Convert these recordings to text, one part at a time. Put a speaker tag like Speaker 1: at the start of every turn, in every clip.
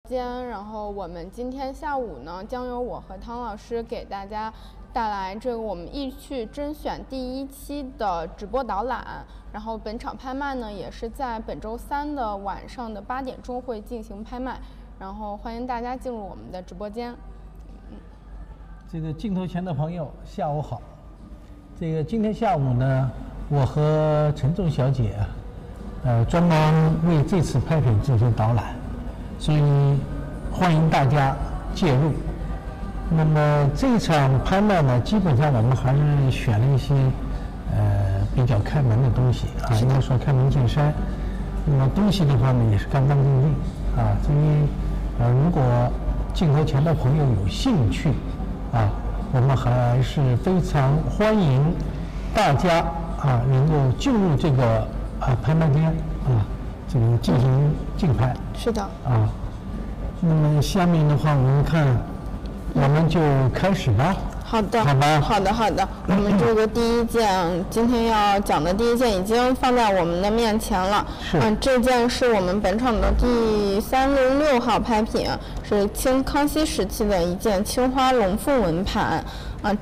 Speaker 1: 然后我们今天下午呢，将由我和汤老师给大家带来这个我们易趣甄选第1期的直播导览。然后本场拍卖呢，也是在本周3的晚上的8点钟会进行拍卖。然后欢迎大家进入我们的直播间。
Speaker 2: 这个镜头前的朋友，下午好。这个今天下午呢，我和陈仲小姐专门为这次拍品进行导览。所以欢迎大家介入。那么这场拍卖呢，基本上我们还是选了一些比较开门的东西啊，应该说开门见山。那么东西的话呢，也是干干净净啊。所以如果镜头前的朋友有兴趣啊，我们还是非常欢迎大家啊能够进入这个拍卖店啊。这个进行竞拍
Speaker 1: 是的
Speaker 2: 啊，那么下面的话，我们看，我们就开始吧。
Speaker 1: 好的，
Speaker 2: 好吧，
Speaker 1: 好的，好的。我们这个第一件，今天要讲的第一件已经放在我们的面前了。
Speaker 2: 是。
Speaker 1: 这件是我们本场的第306号拍品，是康熙时期的一件青花龙凤纹盘。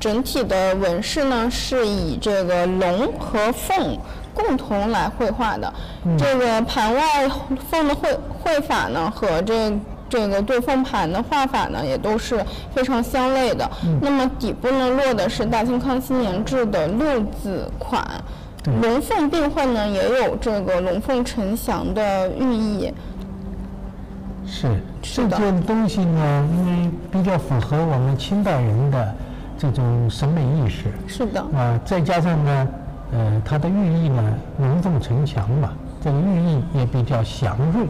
Speaker 1: 整体的纹饰呢是以这个龙和凤共同来绘画的。这个盘外凤的绘法呢和这个对凤盘的画法呢也都是非常相类的。那么底部呢落的是大清康熙年制的6字款，龙凤并绘呢也有这个龙凤呈祥的寓意。
Speaker 2: 是这件东西呢，因为比较符合我们清代人的这种审美意识。
Speaker 1: 是的。
Speaker 2: 再加上呢，它的寓意呢龙凤呈祥嘛，这个寓意也比较祥瑞，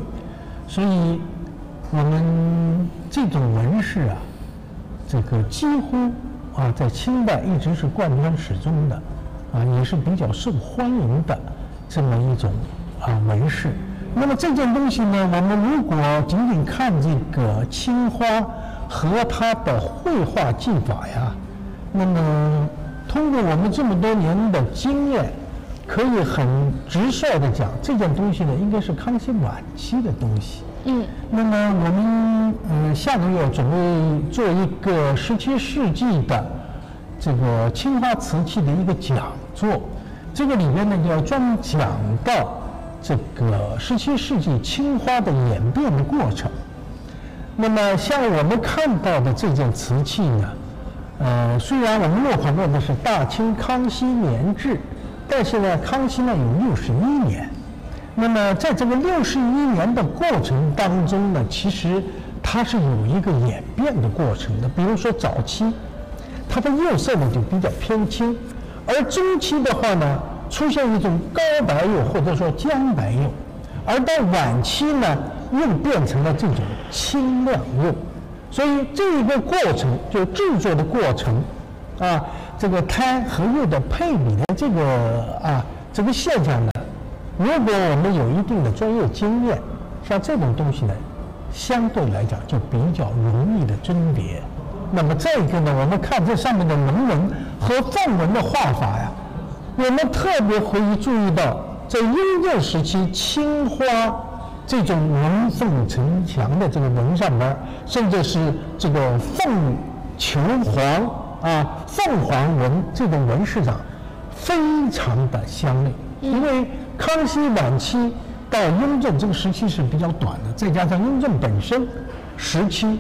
Speaker 2: 所以我们这种纹饰啊，这个几乎在清代一直是贯穿始终的，也是比较受欢迎的这么一种纹饰。那么这件东西呢，我们如果仅仅看这个青花和它的绘画技法呀，那么通过我们这么多年的经验，可以很直率的讲，这件东西呢应该是康熙晚期的东西。那么我们下个月准备做一个17世纪的这个青花瓷器的一个讲座，这个里面呢要专门讲到这个17世纪青花的演变的过程。那么像我们看到的这件瓷器呢，虽然我们落款落的是大清康熙年制，但是呢，康熙呢有61年。那么在这个61年的过程当中呢，其实它是有一个演变的过程的。比如说早期，它的釉色呢就比较偏青，而中期的话呢，出现一种高白釉或者说姜白釉，而到晚期呢，又变成了这种清亮釉。所以这一个过程，就制作的过程，这个胎和釉的配比的这个现象呢，如果我们有一定的专业经验，像这种东西呢，相对来讲就比较容易的甄别。那么再一个呢，我们看这上面的龙纹和凤纹的画法呀，我们特别会注意到，在雍正时期青花这种龙凤呈祥的这个纹上边，甚至是这个凤求凰凤凰纹这种纹饰上，非常的相类。因为康熙晚期到雍正这个时期是比较短的，再加上雍正本身时期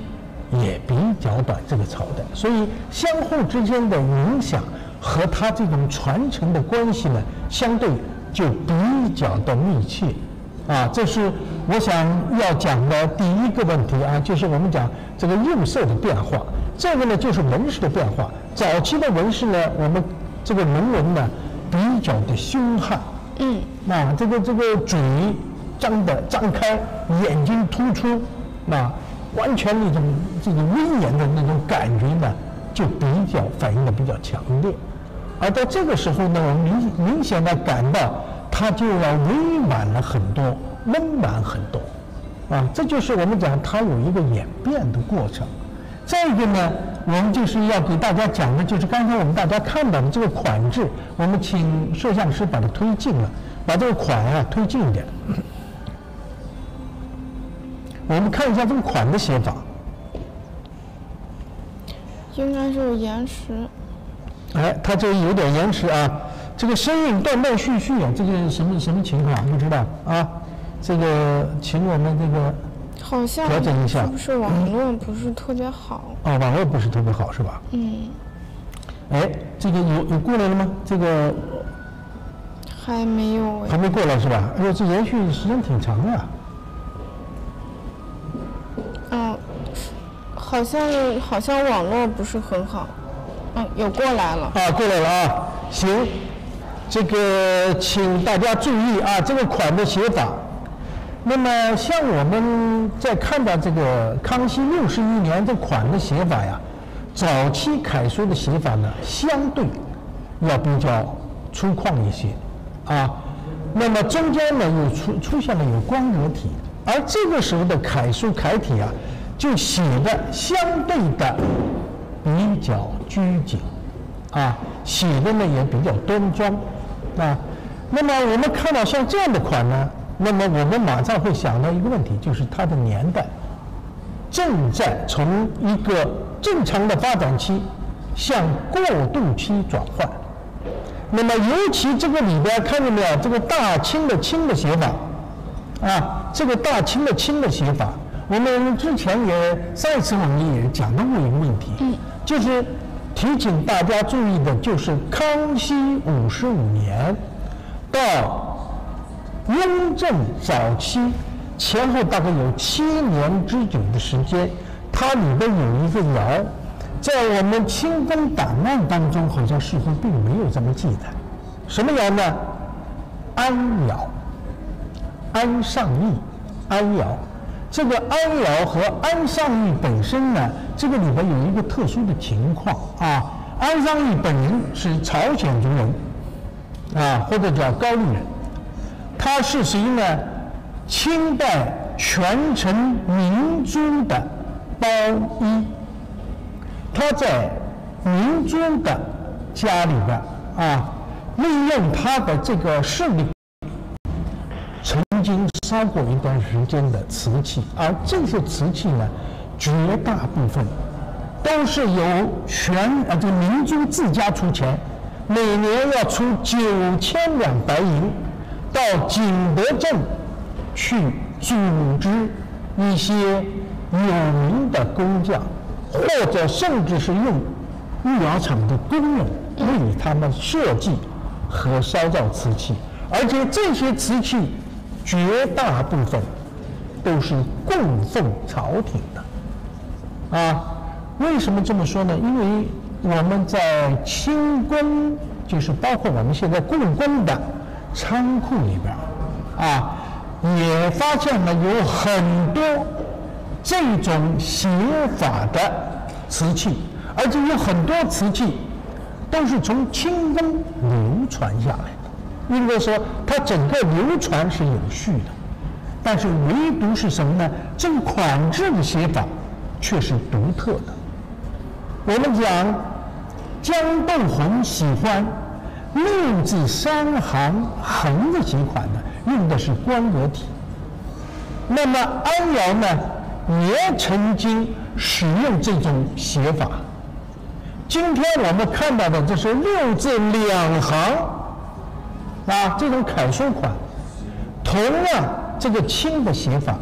Speaker 2: 也比较短，这个朝代，所以相互之间的影响和它这种传承的关系呢，相对就比较的密切。这是我想要讲的第一个问题就是我们讲这个釉色的变化，这个呢就是纹饰的变化。早期的纹饰呢，我们这个龙纹呢比较的凶悍，这个嘴张开，眼睛突出，完全那种这个威严的那种感觉呢，就比较反映的比较强烈。而到这个时候呢，我们明显的感到它就要委婉了很多，温婉很多，这就是我们讲它有一个演变的过程。再一个呢，我们就是要给大家讲的，就是刚才我们大家看到的这个款制，我们请摄像师把它推进了，把这个款推进一点。我们看一下这个款的写法。
Speaker 1: 应该是有延迟。
Speaker 2: 哎，它这有点延迟啊。这个声韵断断续续啊，这个什么情况不知道啊？这个请我们这个
Speaker 1: 好像
Speaker 2: 调整一下，
Speaker 1: 是不是网络不是特别好？
Speaker 2: 哦，网络不是特别好是吧？哎，这个有过来了吗？这个
Speaker 1: 还没有哎。
Speaker 2: 还没过来是吧？哎呦，这延续时间挺长啊。
Speaker 1: 好像网络不是很好。有过来了。
Speaker 2: 啊，过来了啊，行。这个请大家注意啊，这个款的写法。那么像我们在看到这个康熙61年这款的写法呀，早期楷书的写法呢，相对要比较粗犷一些啊。那么中间呢又出现了有光格体，而这个时候的楷书楷体啊，就写的相对的比较拘谨啊，写的呢也比较端庄啊。那么我们看到像这样的款呢，那么我们马上会想到一个问题，就是它的年代正在从一个正常的发展期向过渡期转换。那么尤其这个里边看见没有，这个大清的清的写法啊，这个大清的清的写法，我们之前上一次我们也讲到过一个问题，就是提醒大家注意的，就是康熙55年到雍正早期前后大概有7年之久的时间，它里边有一个爻，在我们清宫档案当中好像似乎并没有这么记载。什么爻呢？安爻，安上义，安爻。这个安爻和安上义本身呢，这个里边有一个特殊的情况啊。安上义本人是朝鲜族人啊，或者叫高丽人，他是属于呢清代权臣明珠的包衣。他在明珠的家里边啊，利用他的这个势力，曾经烧过一段时间的瓷器，而这些瓷器呢，绝大部分都是由这个明珠自家出钱，每年要出9000两白银，到景德镇去组织一些有名的工匠，或者甚至是用御窑厂的工人为他们设计和烧造瓷器，而且这些瓷器绝大部分都是供奉朝廷的啊。为什么这么说呢？因为我们在清宫，就是包括我们现在故宫的仓库里边啊，也发现了有很多这种写法的瓷器，而且有很多瓷器都是从清宫流传下来的。应该说，它整个流传是有序的，但是唯独是什么呢？这个款制的写法却是独特的。我们讲江斗红喜欢6字3行横的写款呢，用的是光格体。那么安爻呢，也曾经使用这种写法。今天我们看到的这是6字2行啊，这种楷书款，同样这个清的写法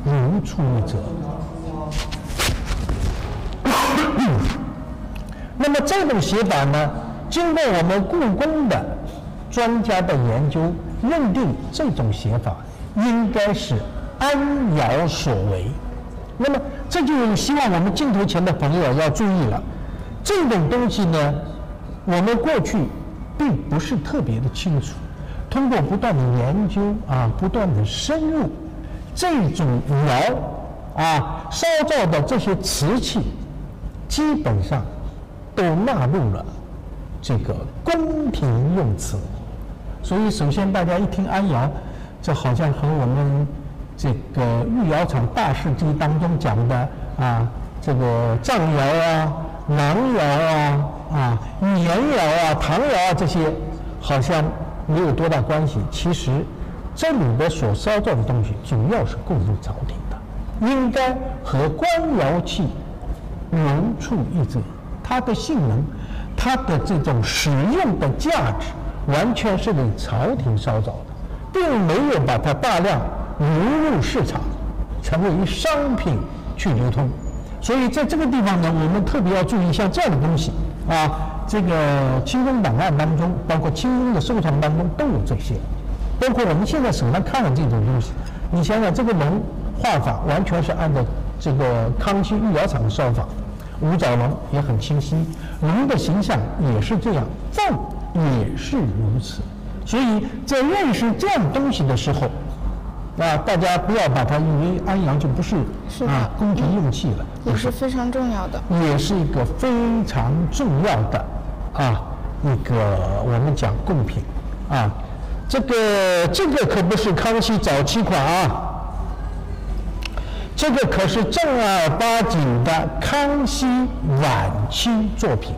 Speaker 2: 如出一辙。那么这种写法呢，经过我们故宫的专家的研究，认定这种写法应该是安爻所为。那么这就希望我们镜头前的朋友要注意了，这种东西呢，我们过去并不是特别的清楚，通过不断的研究啊，不断的深入，这种爻啊烧造的这些瓷器，基本上都纳入了这个宫廷用词。所以首先大家一听安爻，这好像和我们这个御窑厂大事记当中讲的啊，这个藏窑啊、囊窑啊、年窑啊、唐窑啊这些，好像没有多大关系。其实这里边所烧造的东西，主要是供奉朝廷的应该和官窑器如出一辙，它的性能，它的这种使用的价值，完全是给朝廷烧造的，并没有把它大量流入市场，成为商品去流通。所以在这个地方呢，我们特别要注意像这样的东西啊。这个清宫档案当中，包括清宫的收藏当中都有这些，包括我们现在手上看的这种东西。你想想，这个龙画法完全是按照这个康熙御窑厂的烧法，五爪龙也很清晰，龙的形象也是这样，凤也是如此。所以在认识这样东西的时候，大家不要把它以为安阳就不是宫廷用器了，
Speaker 1: 也是非常重要的，
Speaker 2: 也是一个非常重要的一个我们讲贡品这个可不是康熙早期款这个可是正儿八经的康熙晚期作品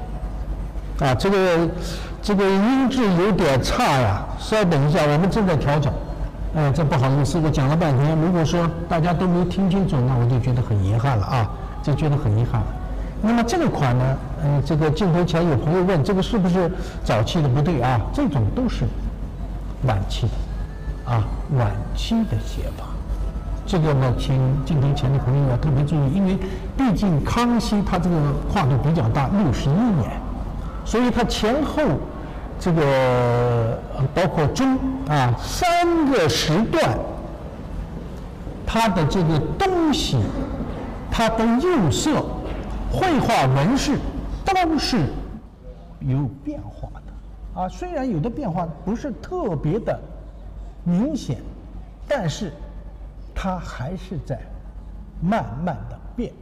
Speaker 2: 这个音质有点差呀，稍等一下，我们正在调整。这不好意思，我讲了半天，如果说大家都没听清楚，那我就觉得很遗憾了就觉得很遗憾了。那么这个款呢，这个镜头前有朋友问，这个是不是早期的？不对这种都是晚期的晚期的写法。这个呢，请镜头前的朋友要特别注意，因为毕竟康熙他这个跨度比较大，61年，所以他前后这个包括中3个时段，它的这个东西，它的釉色、绘画纹饰都是有变化的虽然有的变化不是特别的明显，但是它还是在慢慢的变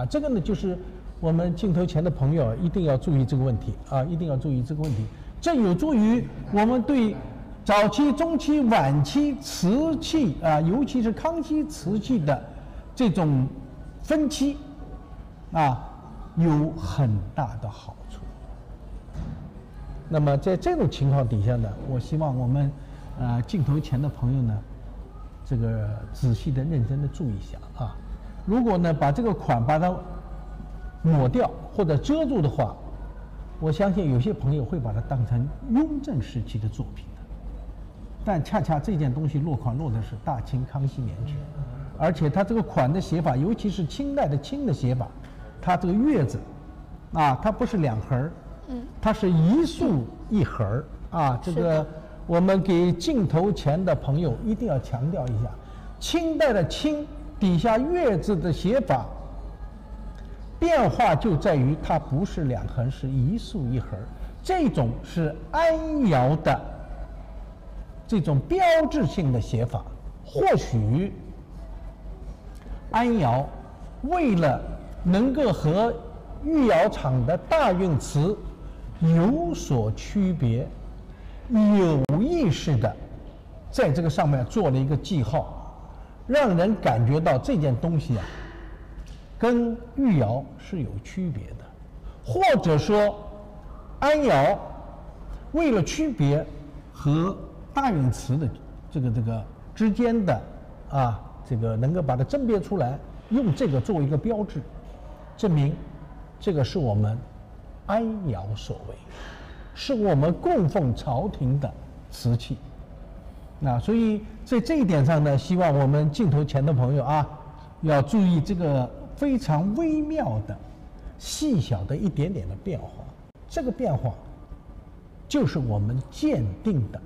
Speaker 2: 这个呢就是我们镜头前的朋友一定要注意这个问题一定要注意这个问题。这有助于我们对早期、中期、晚期瓷器尤其是康熙瓷器的这种分期有很大的好处。那么在这种情况底下呢，我希望我们镜头前的朋友呢，这个仔细的、认真的注意一下如果呢把这个款把它抹掉或者遮住的话，我相信有些朋友会把它当成雍正时期的作品的，但恰恰这件东西落款落的是大清康熙年间，而且它这个款的写法，尤其是清代的清的写法，它这个月字它不是2横它是一竖一横这个我们给镜头前的朋友一定要强调一下，清代的清底下月字的写法变化就在于它不是2横，是一竖一横，这种是安窑的这种标志性的写法。或许安窑为了能够和御窑厂的大运瓷有所区别，有意识的在这个上面做了一个记号，让人感觉到这件东西跟御窑是有区别的，或者说安窑为了区别和大运瓷的这个之间的这个能够把它甄别出来，用这个作为一个标志，证明这个是我们安窑所为，是我们供奉朝廷的瓷器。所以在这一点上呢，希望我们镜头前的朋友要注意这个非常微妙的、细小的一点点的变化。这个变化就是我们鉴定的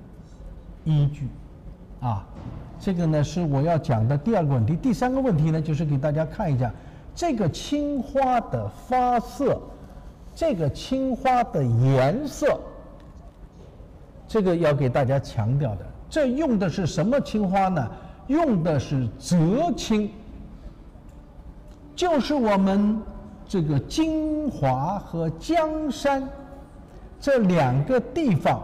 Speaker 2: 依据这个呢是我要讲的第2个问题。第3个问题呢，就是给大家看一下这个青花的发色，这个青花的颜色，这个要给大家强调的。这用的是什么青花呢？用的是泽青，就是我们这个金华和江山这2个地方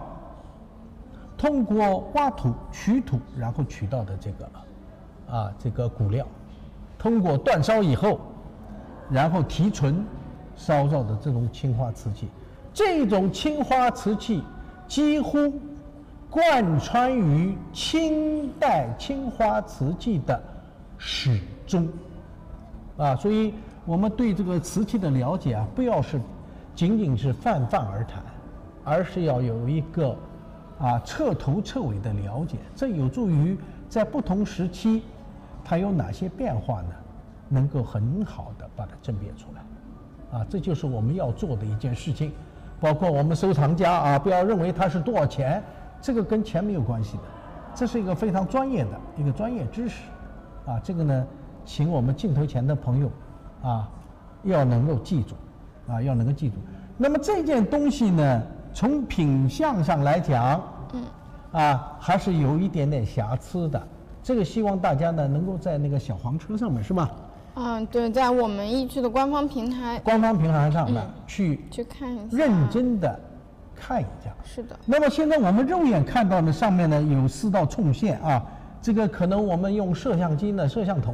Speaker 2: 通过挖土、取土，然后取到的这个骨料，通过煅烧以后，然后提纯烧造的这种青花瓷器。这种青花瓷器几乎贯穿于清代青花瓷器的始终。所以我们对这个瓷器的了解不要是仅仅是泛泛而谈，而是要有一个彻头彻尾的了解，这有助于在不同时期它有哪些变化呢，能够很好的把它甄别出来。这就是我们要做的一件事情。包括我们收藏家不要认为它是多少钱，这个跟钱没有关系的，这是一个非常专业的一个专业知识。这个呢，请我们镜头前的朋友要能够记住，要能够记住。那么这件东西呢，从品相上来讲，还是有一点点瑕疵的。这个希望大家呢能够在那个小黄车上面，是吧？
Speaker 1: 对，在我们易趣的官方平台
Speaker 2: 上面去
Speaker 1: 看一下，
Speaker 2: 认真的看一下。
Speaker 1: 是的。
Speaker 2: 那么现在我们肉眼看到的上面呢有4道冲线这个可能我们用摄像机呢摄像头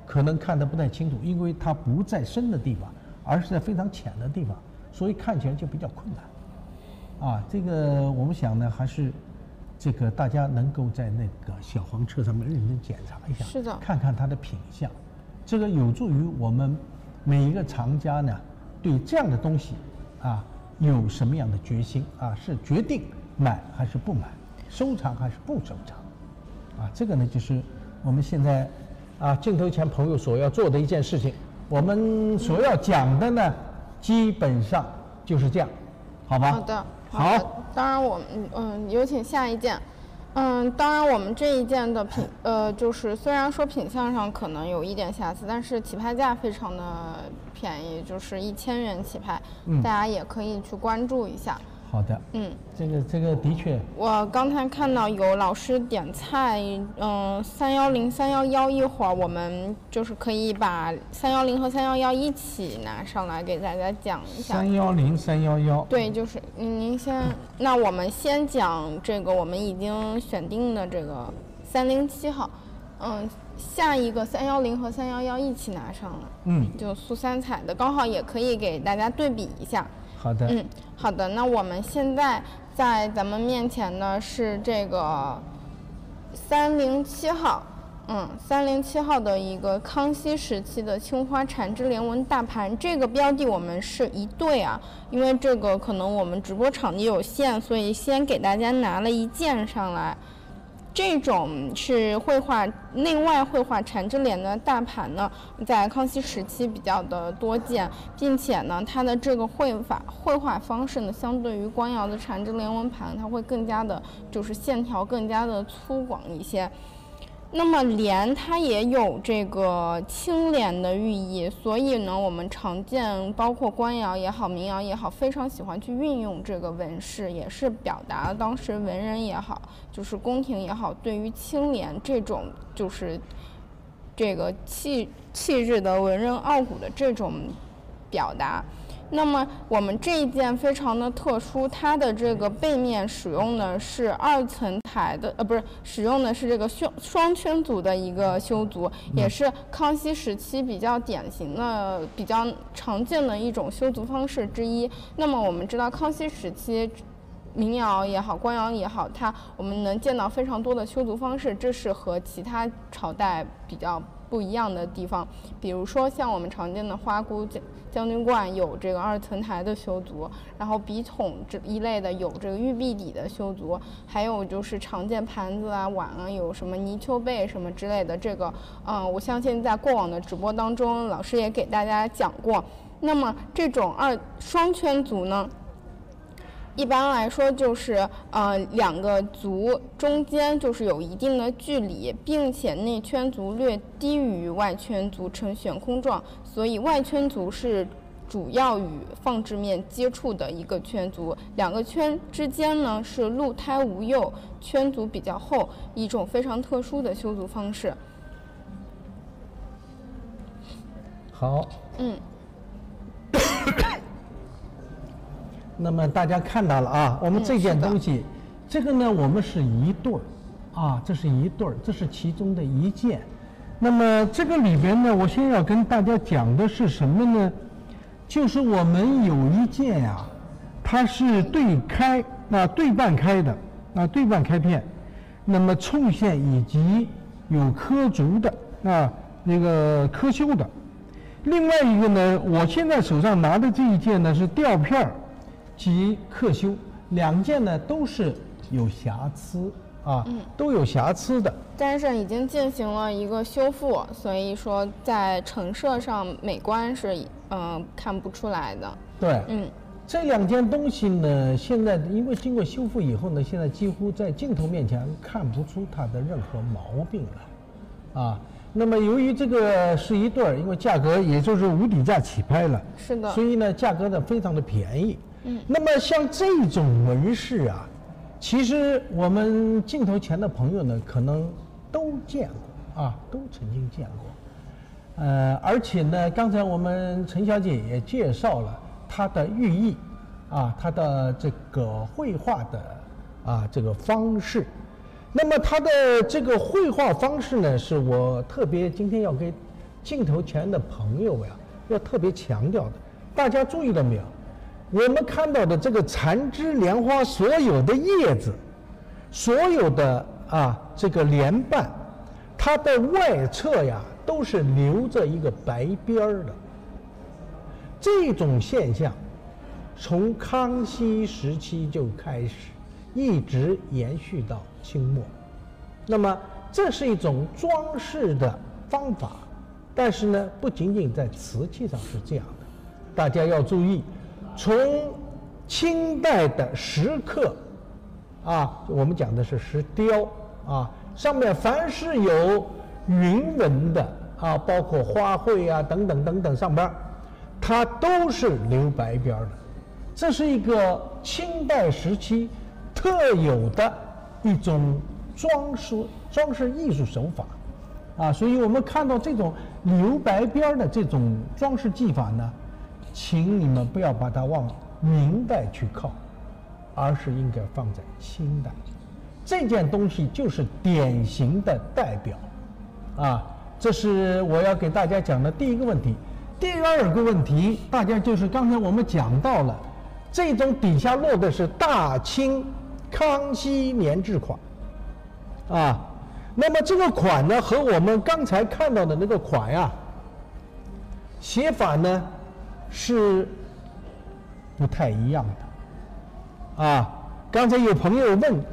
Speaker 2: 可能看得不太清楚，因为它不在深的地方，而是在非常浅的地方，所以看起来就比较困难。这个我们想呢，还是这个大家能够在那个小黄车上面认真检查一下，
Speaker 1: 是的，
Speaker 2: 看看它的品相，这个有助于我们每一个藏家呢对这样的东西有什么样的决心是决定买还是不买，收藏还是不收藏这个呢就是我们现在镜头前朋友所要做的一件事情。我们所要讲的呢基本上就是这样，好吧？
Speaker 1: 好的。当然我们有请下一件。当然我们这一件的就是虽然说品相上可能有一点瑕疵，但是起拍价非常的便宜，就是1000元起拍，大家也可以去关注一下。
Speaker 2: 好的，这个的确，
Speaker 1: 我刚才看到有老师点菜，310、311，一会儿我们就是可以把310和311一起拿上来给大家讲一下。
Speaker 2: 310、311。对，
Speaker 1: 就是您先，那我们先讲这个我们已经选定的这个307号，下一个310和311一起拿上了，就素三彩的，刚好也可以给大家对比一下。
Speaker 2: 好的，
Speaker 1: 好的。那我们现在在咱们面前的是这个307号，307号的一个康熙时期的青花缠枝连纹大盘。这个标的我们是一对因为这个可能我们直播场地有限，所以先给大家拿了一件上来。这种是内外绘画缠枝莲的大盘呢，在康熙时期比较的多见，并且呢，它的这个绘画方式呢，相对于官窑的缠枝莲纹盘，它会更加的，就是线条更加的粗犷一些。那么莲它也有这个清廉的寓意，所以呢，我们常见包括官窑也好、民窑也好，非常喜欢去运用这个纹饰，也是表达当时文人也好，就是宫廷也好，对于清廉这种就是这个气质的文人傲骨的这种表达。那么我们这一件非常的特殊，它的这个背面使用的是2层台的，使用的是这个双圈足的一个修足，也是康熙时期比较典型的、比较常见的一种修足方式之一。那么我们知道康熙时期民窑也好，官窑也好，我们能见到非常多的修足方式，这是和其他朝代比较不一样的地方。比如说像我们常见的花姑将军观有这个2层台的修足，然后笔筒这一类的有这个玉璧底的修足，还有就是常见盘子碗有什么泥鳅背什么之类的。这个我相信在过往的直播当中，老师也给大家讲过。那么这种双圈足呢，一般来说就是2个足中间就是有一定的距离，并且内圈足略低于外圈足，呈悬空状，所以外圈足是主要与放置面接触的一个圈足。2个圈之间呢是露胎无釉，圈足比较厚，一种非常特殊的修足方式。
Speaker 2: 好，那么大家看到了我们这件东西，这个呢我们是一对这是一对，这是其中的一件。那么这个里边呢，我先要跟大家讲的是什么呢？就是我们有一件它是对半开的对半开片，那么冲线以及有刻足的
Speaker 3: 那个科修的。另外一个呢，我现在手上拿的这一件呢是吊片儿及刻修，两件呢都是有瑕疵啊，都有瑕疵的。
Speaker 1: 但是已经进行了一个修复，所以说在成色上美观是看不出来的。
Speaker 3: 对，这两件东西呢，现在因为经过修复以后呢，现在几乎在镜头面前看不出它的任何毛病了，啊。那么由于这个是一对儿，因为价格也就是无底价起拍了，
Speaker 1: 是的，
Speaker 3: 所以呢价格呢非常的便宜。那么像这种纹饰啊，其实我们镜头前的朋友呢可能都见过啊，都曾经见过。而且呢，刚才我们陈小姐也介绍了它的寓意啊，它的这个绘画的这个方式。那么它的这个绘画方式呢，是我特别今天要给镜头前的朋友呀，要特别强调的。大家注意到没有？我们看到的这个缠枝莲花所有的叶子，所有的这个莲瓣，它的外侧呀都是留着一个白边儿的。这种现象从康熙时期就开始，一直延续到清末。那么这是一种装饰的方法，但是呢，不仅仅在瓷器上是这样的，大家要注意，从清代的石刻我们讲的是石雕上面凡是有云纹的包括花卉等等等等，上边它都是留白边的。这是一个清代时期特有的一种装饰艺术手法所以我们看到这种留白边的这种装饰技法呢，请你们不要把它往明代去靠，而是应该放在清代。这件东西就是典型的代表这是我要给大家讲的第一个问题。第二个问题，大家就是刚才我们讲到了，这种底下落的是大清康熙年制款那么这个款呢和我们刚才看到的那个款写法呢是不太一样的刚才有朋友问，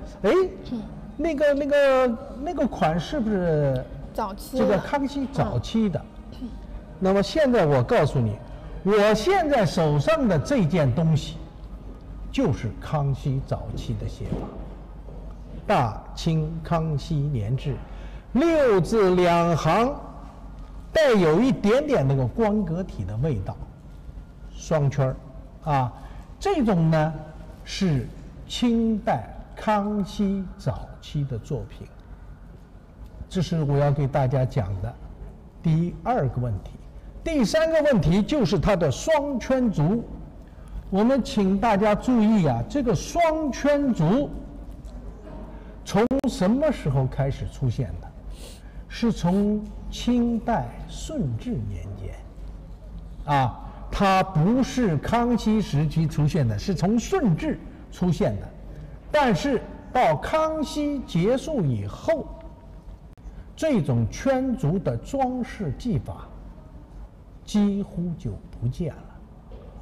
Speaker 3: 那个款是不是
Speaker 1: 早期
Speaker 3: 这个康熙早期的？那么现在我告诉你，我现在手上的这件东西就是康熙早期的写法，大清康熙年制，6字2行，带有一点点那个官格体的味道，双圈这种呢是清代康熙早期的作品。这是我要给大家讲的第二个问题。第三个问题就是它的双圈足。我们请大家注意这个双圈足从什么时候开始出现的？是从清代顺治年间它不是康熙时期出现的，是从顺治出现的。但是到康熙结束以后，这种圈足的装饰技法几乎就不见了。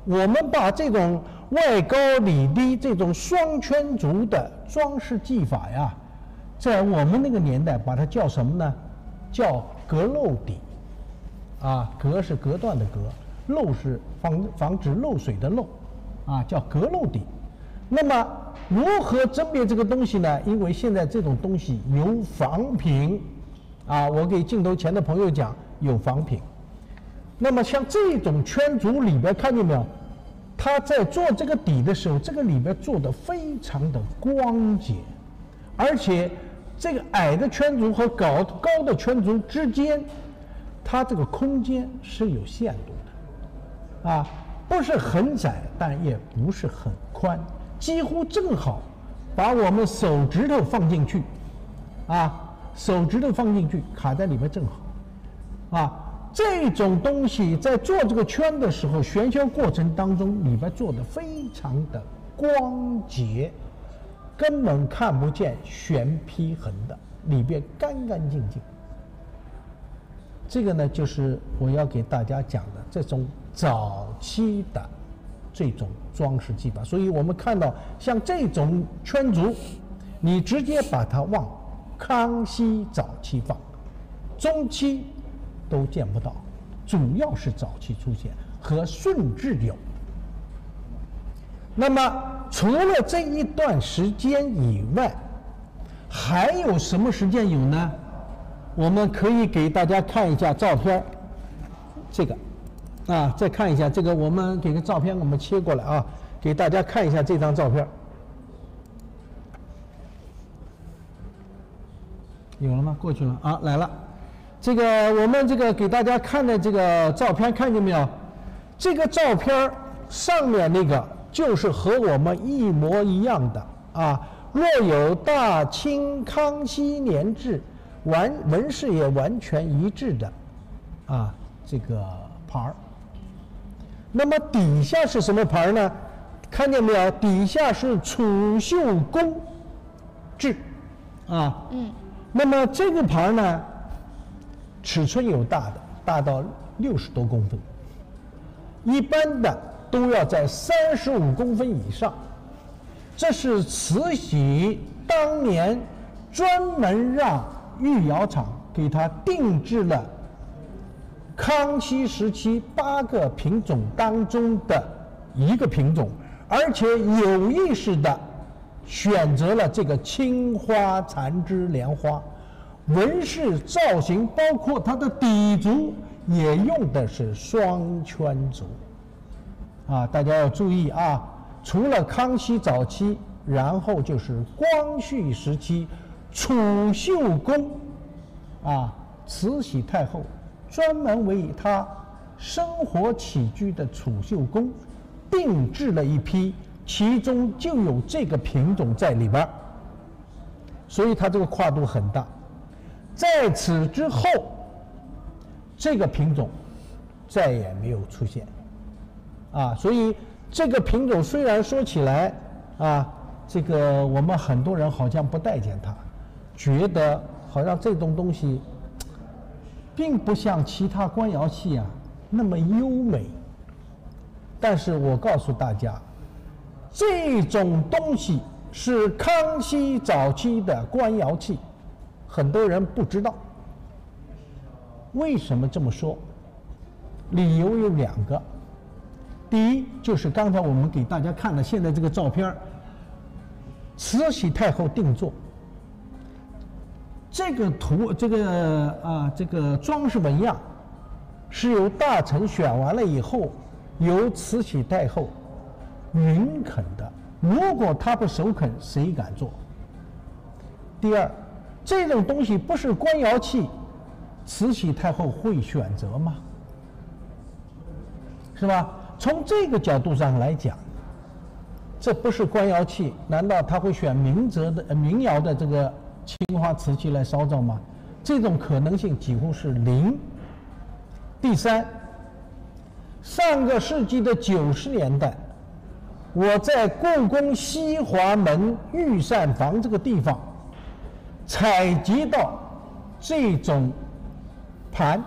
Speaker 3: 我们把这种外高里低这种双圈足的装饰技法在我们那个年代把它叫什么呢？叫隔漏底隔是隔断的隔，漏是防止漏水的漏叫隔漏底。那么如何甄别这个东西呢？因为现在这种东西有仿品我给镜头前的朋友讲有仿品。那么像这种圈足里边看见没有，他在做这个底的时候，这个里边做的非常的光洁，而且这个矮的圈足和高的圈足之间，它这个空间是有限度的不是很窄，但也不是很宽，几乎正好把我们手指头放进去手指头放进去卡在里面正好这种东西在做这个圈的时候，旋销过程当中里边做的非常的光洁，根本看不见旋劈痕的，里边干干净净这个呢，就是我要给大家讲的这种早期的这种装饰技法。所以我们看到像这种圈足，你直接把它往康熙早期放，中期都见不到，主要是早期出现和顺治有。那么除了这一段时间以外，还有什么时间有呢？我们可以给大家看一下照片，这个啊，再看一下这个，我们给个照片，我们切过来啊，给大家看一下这张照片。有了吗？过去了啊，来了。这个我们这个给大家看的这个照片，看见没有？这个照片上面那个就是和我们一模一样的啊。若有大清康熙年制，纹饰也完全一致的啊，这个牌儿。那么底下是什么牌儿呢？看见没有？底下是储秀宫制啊。那么这个牌儿呢，尺寸有大的，大到60多公分，一般的都要在35公分以上。这是慈禧当年专门让御窑厂给它定制了康熙时期8个品种当中的一个品种，而且有意识的选择了这个青花残枝莲花，纹饰造型包括它的底足也用的是双圈足啊，大家要注意啊。除了康熙早期，然后就是光绪时期，储秀宫啊，慈禧太后专门为她生活起居的储秀宫定制了一批，其中就有这个品种在里边，所以它这个跨度很大。在此之后，这个品种再也没有出现啊，所以这个品种虽然说起来啊，这个我们很多人好像不待见它，觉得好像这种东西并不像其他官窑器啊那么优美。但是我告诉大家，这种东西是康熙早期的官窑器，很多人不知道。为什么这么说？理由有2个。第一，就是刚才我们给大家看的现在这个照片，慈禧太后定做这个图，这个装饰纹样是由大臣选完了以后，由慈禧太后允肯的。如果她不首肯，谁敢做？第二，这种东西不是官窑器，慈禧太后会选择吗？是吧？从这个角度上来讲，这不是官窑器，难道他会选明窑的这个青花瓷器来烧造吗？这种可能性几乎是0。第三，上个世纪的90年代，我在故宫西华门御膳房这个地方采集到这种盘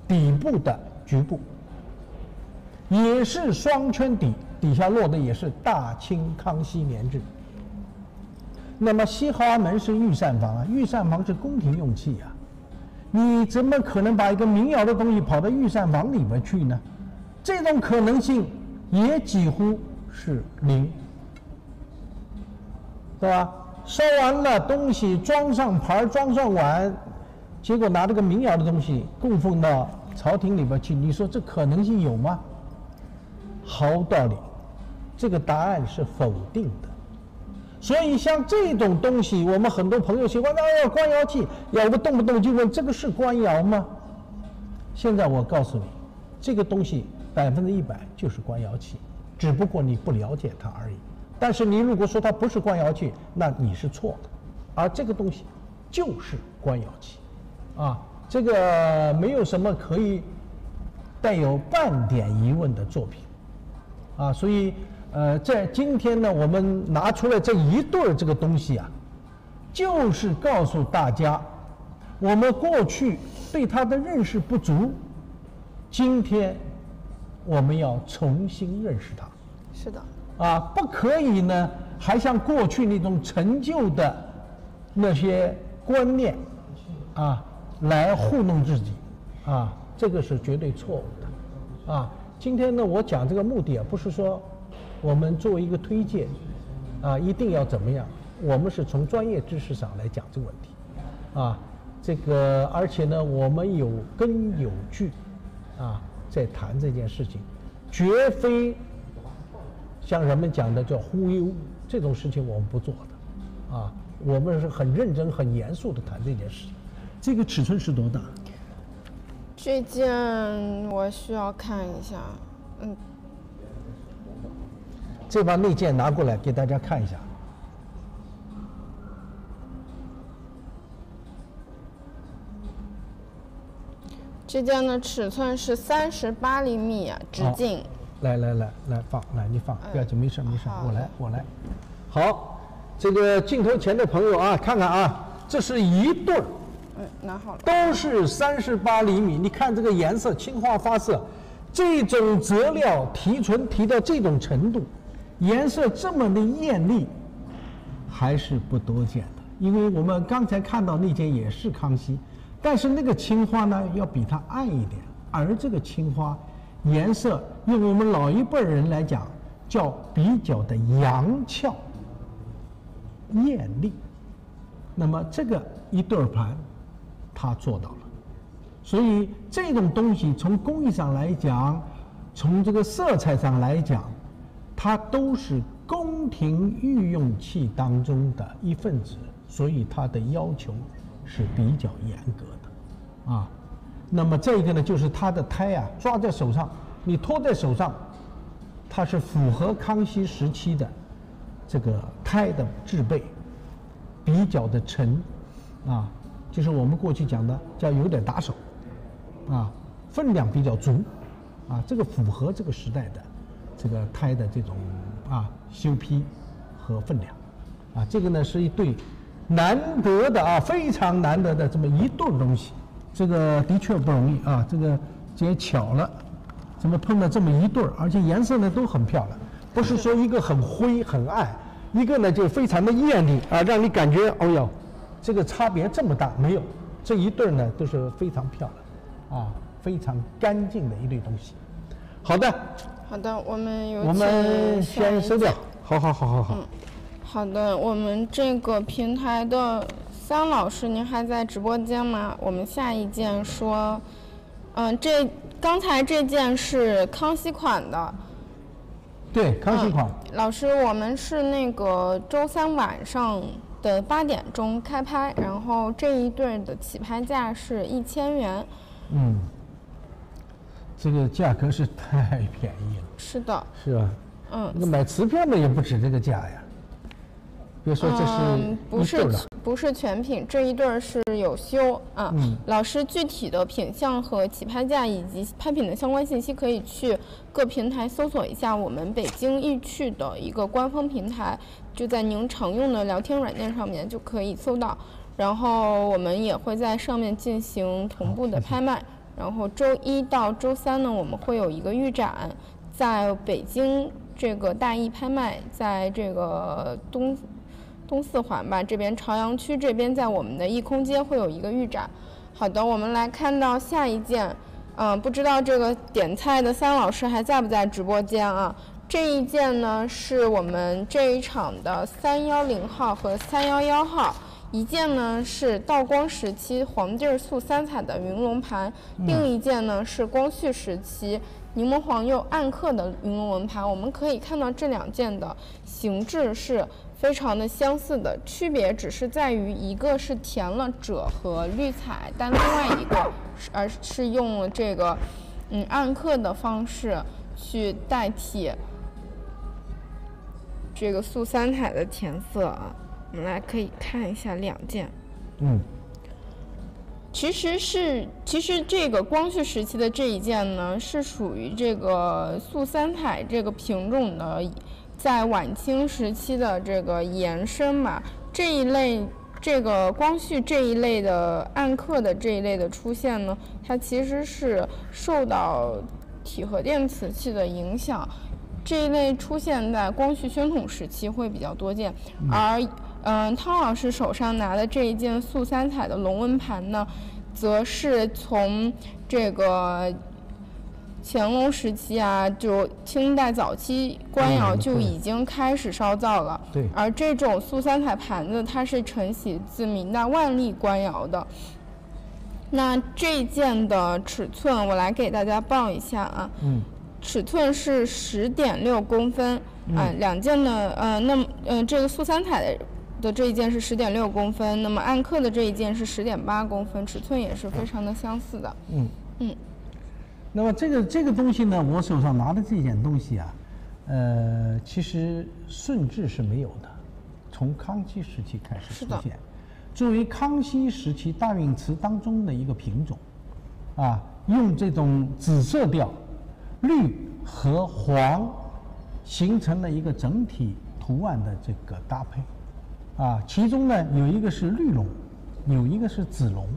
Speaker 3: 底部的局部也是双圈底，底下落的也是大清康熙年制。那么西华门是御膳房啊，御膳房是宫廷用器啊，你怎么可能把一个民窑的东西跑到御膳房里边去呢？这种可能性也几乎是0，对吧？烧完了东西，装上盘，装上碗，结果拿这个民窑的东西供奉到朝廷里边去，你说这可能性有吗？毫无道理，这个答案是否定的。所以像这种东西，我们很多朋友喜欢官窑器，要不动不动就问这个是官窑吗？现在我告诉你，这个东西100%就是官窑器，只不过你不了解它而已。但是你如果说它不是官窑器，那你是错的，而这个东西就是官窑器，啊，这个没有什么可以带有半点疑问的作品。啊，所以在今天呢，我们拿出来这一对儿这个东西啊，就是告诉大家，我们过去对它的认识不足，今天我们要重新认识它。
Speaker 1: 是的。
Speaker 3: 不可以呢，还像过去那种陈旧的那些观念来糊弄自己这个是绝对错误的今天呢，我讲这个目的不是说我们作为一个推荐一定要怎么样，我们是从专业知识上来讲这个问题这个而且呢，我们有根有据在谈这件事情，绝非像人们讲的叫忽悠，这种事情我们不做的我们是很认真很严肃的谈这件事情。这个尺寸是多大？
Speaker 1: 这件我需要看一下
Speaker 3: 这把内件拿过来给大家看一下。
Speaker 1: 这件的尺寸是38厘米直径。
Speaker 3: 来放，你放，不要紧，没事，我来。好，这个镜头前的朋友看看这是一对儿，
Speaker 1: 拿好了，
Speaker 3: 都是38厘米。你看这个颜色，青花发色，这种泽料提纯提到这种程度，颜色这么的艳丽，还是不多见的。因为我们刚才看到那件也是康熙，但是那个青花呢要比它暗一点，而这个青花颜色用我们老一辈人来讲叫比较的阳俏艳丽。那么这个一对盘他做到了，所以这种东西从工艺上来讲，从这个色彩上来讲，它都是宫廷御用器当中的一份子，所以它的要求是比较严格的那么这个呢，就是它的胎抓在手上，你托在手上，它是符合康熙时期的这个胎的制备，比较的沉就是我们过去讲的叫有点打手分量比较足这个符合这个时代的这个胎的这种修坯和分量这个呢是一对难得的非常难得的这么一对东西。这个的确不容易这个也巧了，怎么碰到这么一对儿，而且颜色呢都很漂亮，不是说一个很灰很暗，一个呢就非常的艳丽让你感觉哦哟，这个差别这么大，没有，这一对呢都是非常漂亮非常干净的一对东西。好的，我们先收掉。好。
Speaker 1: 好的，我们这个平台的桑老师，您还在直播间吗？我们下一件说，刚才这件是康熙款的。
Speaker 3: 对，康熙款。
Speaker 1: 老师，我们是那个周三晚上的8点钟开拍，然后这一对的起拍价是1000元。
Speaker 3: 这个价格是太便宜了。
Speaker 1: 是的。
Speaker 3: 是吧？那买瓷片的也不止这个价呀。别说这是
Speaker 1: 不是全品，这一对是有修老师具体的品相和起拍价以及拍品的相关信息，可以去各平台搜索一下我们北京易趣的一个官方平台，就在您常用的聊天软件上面就可以搜到。然后我们也会在上面进行同步的拍卖。然后周1到周3呢，我们会有一个预展，在北京这个大艺拍卖，在这个东四环吧，这边朝阳区这边，在我们的艺空街会有一个预展。好的，我们来看到下一件，不知道这个点菜的3老师还在不在直播间这一件呢是我们这一场的310号和311号，一件呢是道光时期黄地素三彩的云龙盘，另一件呢是光绪时期柠檬黄釉暗刻的云龙纹盘。我们可以看到这2件的形制是非常的相似的，区别只是在于一个是填了赭和绿彩，但另外一个是用了这个暗刻的方式去代替这个素三彩的填色我们来可以看一下2件。其实这个光绪时期的这一件呢，是属于这个素三彩这个品种的，在晚清时期的这个延伸吧。这一类这个光绪这一类的暗刻的这一类的出现呢，它其实是受到体和电瓷器的影响，这一类出现在光绪宣统时期会比较多见。而汤老师手上拿的这一件素三彩的龙纹盘呢，则是从这个乾隆时期啊，就清代早期官窑就已经开始烧造了。
Speaker 3: 对。
Speaker 1: 而这种素三彩盘子，它是承袭自明代万历官窑的。那这一件的尺寸，我来给大家报一下啊。尺寸是10.6公分。两件的这个素三彩的这一件是10.6公分，那么暗刻的这一件是10.8公分，尺寸也是非常的相似的。
Speaker 3: 那么这个东西呢，我手上拿的这件东西啊，其实顺治是没有的，从康熙时期开始出现，作为康熙时期大运瓷当中的一个品种，用这种紫色调、绿和黄形成了一个整体图案的这个搭配，其中呢有一个是绿龙，有一个是紫龙。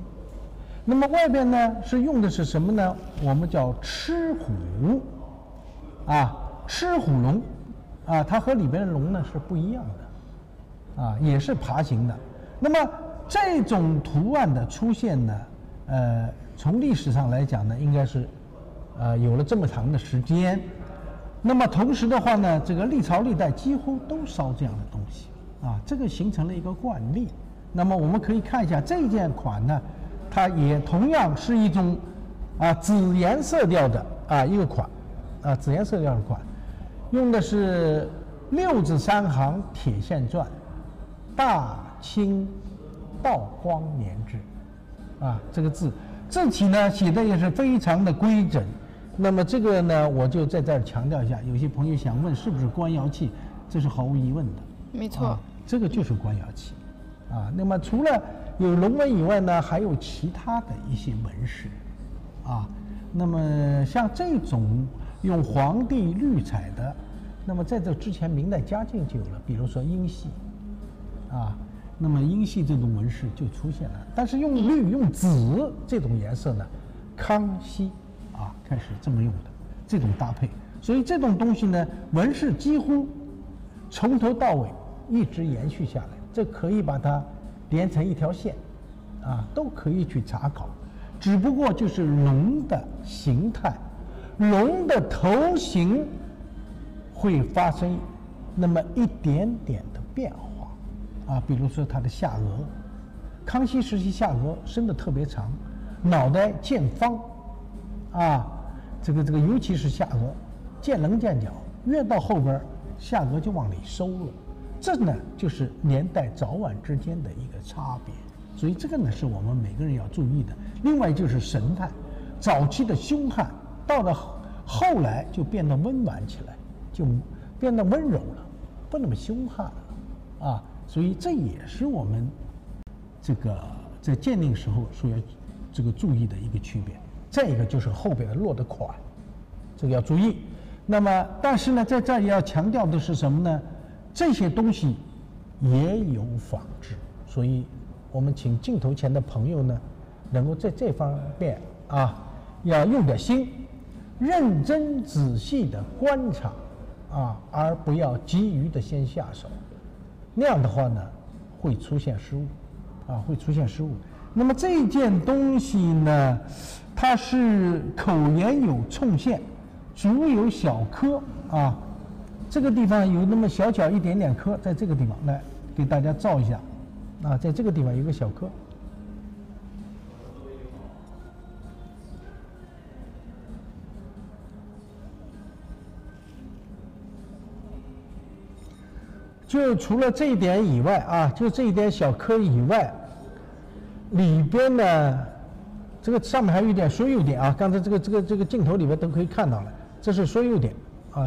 Speaker 3: 那么外边呢是用的是什么呢？我们叫螭虎，螭虎龙，它和里边的龙呢是不一样的，也是爬行的。那么这种图案的出现呢，从历史上来讲呢，应该是有了这么长的时间。那么同时的话呢，这个历朝历代几乎都烧这样的东西，这个形成了一个惯例。那么我们可以看一下这件款呢，它也同样是一种紫颜色调的一个款，紫颜色调的款，用的是6字3行铁线篆，大清道光年制，这个字体呢写的也是非常的规整。那么这个呢，我就在这儿强调一下，有些朋友想问是不是官窑器，这是毫无疑问的。
Speaker 1: 没错，
Speaker 3: 这个就是官窑器，那么除了有龙纹以外呢，还有其他的一些纹饰，那么像这种用黄地绿彩的，那么在这之前明代嘉靖就有了，比如说英系，那么英系这种纹饰就出现了。但是用绿用紫这种颜色呢，康熙开始这么用的这种搭配，所以这种东西呢，纹饰几乎从头到尾一直延续下来，这可以把它连成一条线，都可以去查考。只不过就是龙的形态、龙的头型会发生那么一点点的变化，比如说它的下颚，康熙时期下颚伸得特别长，脑袋见方，这个尤其是下颚见棱见角，越到后边下颚就往里收了，这呢就是年代早晚之间的一个差别，所以这个呢是我们每个人要注意的。另外就是神态，早期的凶悍，到了后来就变得温婉起来，就变得温柔了，不那么凶悍了，所以这也是我们这个在鉴定时候所要这个注意的一个区别。再一个就是后边的落的款，这个要注意。那么但是呢，在这儿也要强调的是什么呢？这些东西也有仿制，所以我们请镜头前的朋友呢，能够在这方面要用点心，认真仔细的观察而不要急于的先下手，那样的话呢会出现失误，会出现失误。那么这件东西呢，它是口沿有冲线，足有小颗这个地方有那么小一点点颗，在这个地方来给大家照一下在这个地方有个小颗。就除了这一点以外就这一点小颗以外，里边呢，这个上面还有一点缩釉点刚才这个镜头里边都可以看到了，这是缩釉点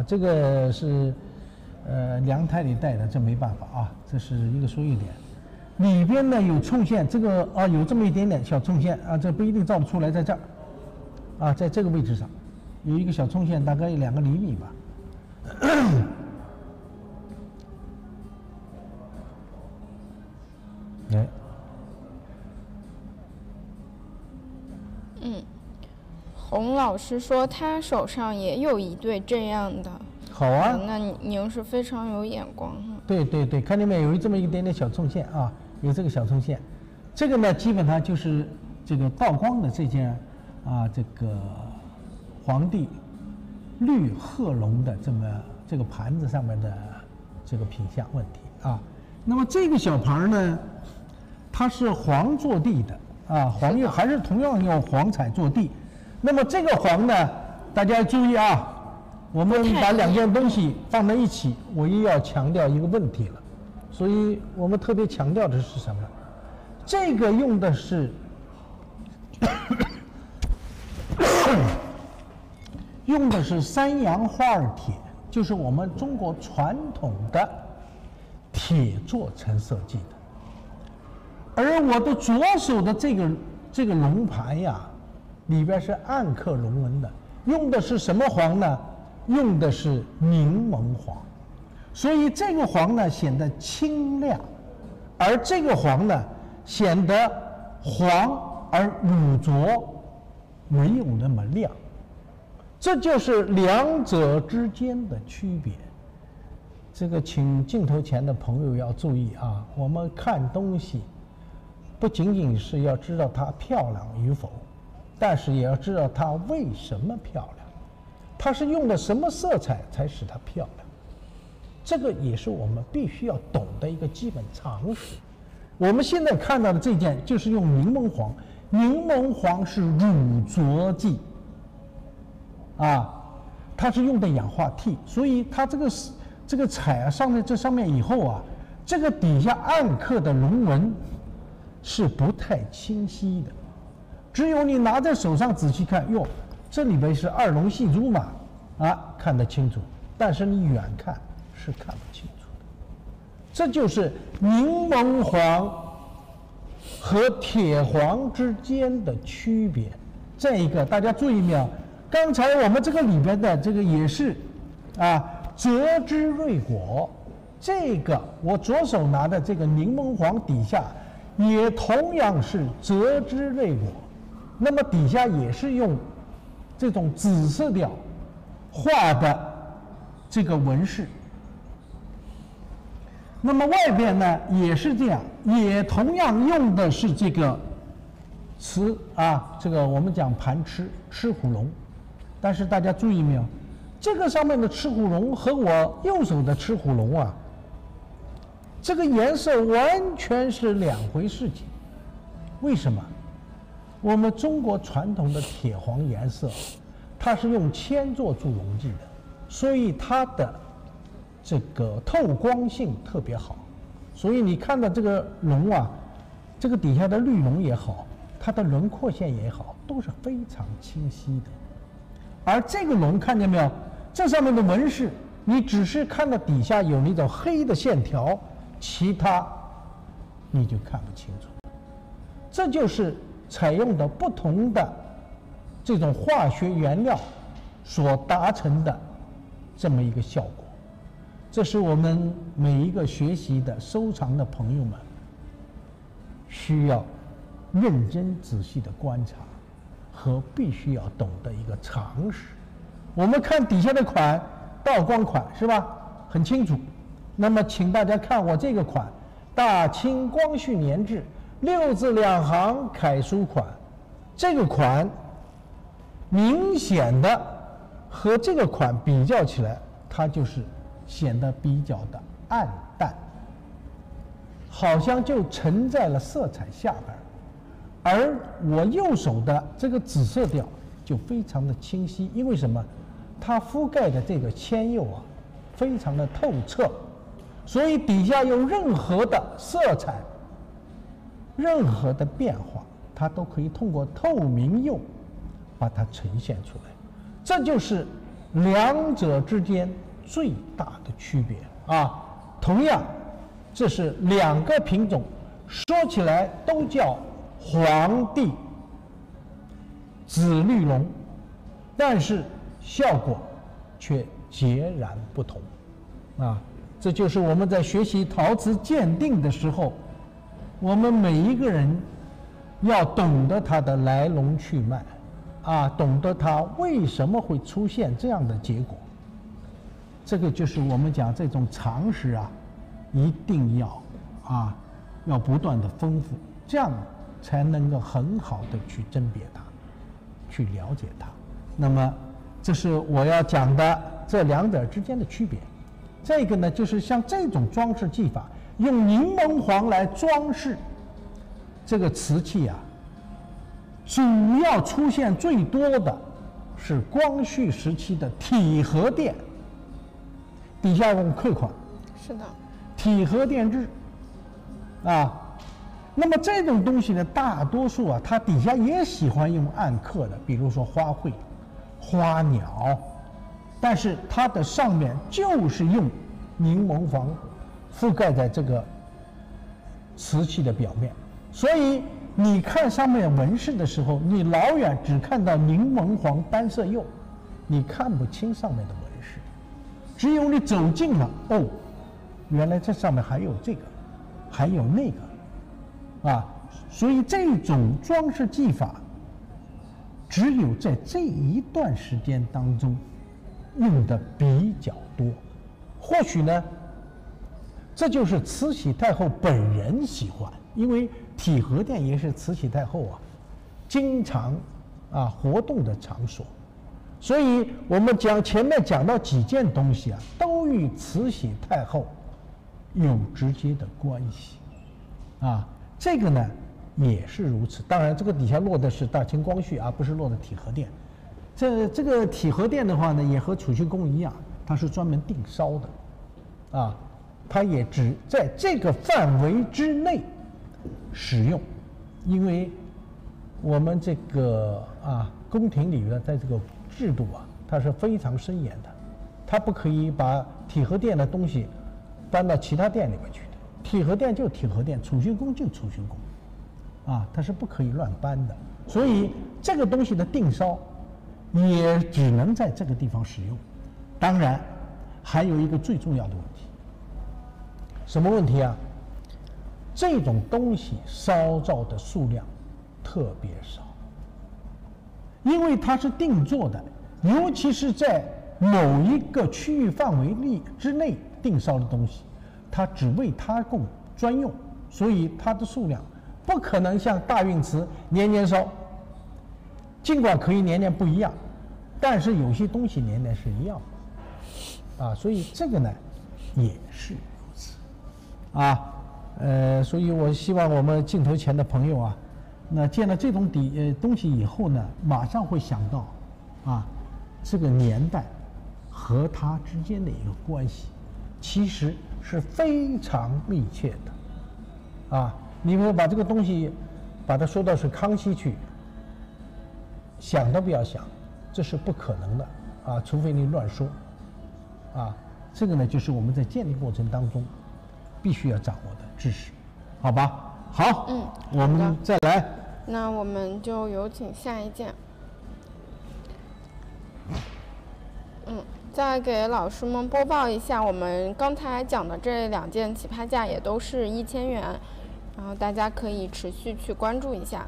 Speaker 3: 这个是凉胎里带的，这没办法这是一个缩釉点。里边呢有冲线，这个有这么一点点小冲线这不一定照得出来，在这儿在这个位置上有一个小冲线，大概有2个厘米吧。
Speaker 1: 洪老师说他手上也有一对这样的。
Speaker 3: 好啊，
Speaker 1: 那您是非常有眼光的。
Speaker 3: 对对对，看见没有？有这么一点点小冲线啊，有这个小冲线。这个呢，基本上就是这个道光的这件这个皇帝绿鹤龙的这个盘子上面的这个品相问题啊。那么这个小盘呢，它是黄做地的黄又还是同样用黄彩做地。那么这个黄呢，大家注意啊，我们把两件东西放在一起，我又要强调一个问题了。所以我们特别强调的是什么？这个用的是用的是三阳花儿铁，就是我们中国传统的铁做成色剂的。而我的左手的这个龙盘呀，里边是暗刻龙纹的，用的是什么黄呢？用的是柠檬黄，所以这个黄呢显得清亮，而这个黄呢显得黄而乳浊，没有那么亮。这就是两者之间的区别。这个请镜头前的朋友要注意啊，我们看东西不仅仅是要知道它漂亮与否，但是也要知道它为什么漂亮，它是用的什么色彩才使它漂亮。这个也是我们必须要懂的一个基本常识。我们现在看到的这件就是用柠檬黄，柠檬黄是乳浊剂它是用的氧化锑，所以它这个彩上在这上面以后这个底下暗刻的龙纹是不太清晰的，只有你拿在手上仔细看，哟，这里边是二龙戏珠嘛，看得清楚，但是你远看是看不清楚的。这就是柠檬黄和铁黄之间的区别。再一个，大家注意没有？刚才我们这个里边的这个也是泽之瑞果，这个我左手拿的这个柠檬黄底下也同样是泽之瑞果，那么底下也是用这种紫色调画的这个纹饰。那么外边呢也是这样，也同样用的是这个这个我们讲盘赤虎龙。但是大家注意没有，这个上面的赤虎龙和我右手的赤虎龙这个颜色完全是两回事情。为什么？我们中国传统的铁黄颜色，它是用铅做助溶剂的，所以它的这个透光性特别好。所以你看到这个龙这个底下的绿龙也好，它的轮廓线也好，都是非常清晰的。而这个龙看见没有？这上面的纹饰，你只是看到底下有那种黑的线条，其他你就看不清楚。这就是采用的不同的这种化学原料所达成的这么一个效果。这是我们每一个学习的收藏的朋友们需要认真仔细的观察和必须要懂的一个常识。我们看底下的款，道光款是吧？很清楚。那么请大家看我这个款，大清光绪年制6字2行楷书款。这个款明显的和这个款比较起来，它就是显得比较的暗淡，好像就沉在了色彩下边。而我右手的这个紫色调就非常的清晰，因为什么？它覆盖的这个铅釉非常的透彻，所以底下有任何的色彩、任何的变化，它都可以通过透明釉把它呈现出来。这就是两者之间最大的区别同样，这是两个品种，说起来都叫黄帝紫绿龙，但是效果却截然不同这就是我们在学习陶瓷鉴定的时候，我们每一个人要懂得它的来龙去脉，懂得它为什么会出现这样的结果。这个就是我们讲这种常识啊，一定要不断的丰富，这样才能够很好的去甄别它，去了解它。那么，这是我要讲的这两者之间的区别。这个呢，就是像这种装饰技法，用柠檬黄来装饰这个瓷器啊，主要出现最多的是光绪时期的体和殿。底下用刻款，
Speaker 1: 是的，
Speaker 3: 体和殿制那么这种东西呢，大多数它底下也喜欢用暗刻的，比如说花卉、花鸟，但是它的上面就是用柠檬黄覆盖在这个瓷器的表面，所以你看上面纹饰的时候，你老远只看到柠檬黄单色釉，你看不清上面的纹饰，只有你走近了，原来这上面还有这个，还有那个，所以这种装饰技法，只有在这一段时间当中用的比较多。或许呢，这就是慈禧太后本人喜欢，因为体和殿也是慈禧太后经常活动的场所，所以我们前面讲到几件东西都与慈禧太后有直接的关系这个呢也是如此。当然，这个底下落的是大清光绪不是落的体和殿。这个体和殿的话呢，也和储蓄宫一样，它是专门定烧的它也只在这个范围之内使用，因为我们这个宫廷里的在这个制度它是非常森严的，它不可以把体和殿的东西搬到其他殿里面去的。体和殿就体和殿，储蓄宫就储蓄宫它是不可以乱搬的。所以这个东西的定烧也只能在这个地方使用。当然还有一个最重要的问题，什么问题这种东西烧造的数量特别少，因为它是定做的，尤其是在某一个区域范围之内定烧的东西，它只为它供专用，所以它的数量不可能像大运瓷年年烧，尽管可以年年不一样，但是有些东西年年是一样的所以这个呢也是如此所以我希望我们镜头前的朋友那见了这种东西以后呢，马上会想到这个年代和它之间的一个关系，其实是非常密切的你们把这个东西把它说到是康熙去，想都不要想，这是不可能的除非你乱说这个呢就是我们在鉴定过程当中必须要掌握的知识，好吧？好，我们再来。
Speaker 1: 那我们就有请下一件。再给老师们播报一下，我们刚才讲的这2件起拍价也都是1000元，然后大家可以持续去关注一下。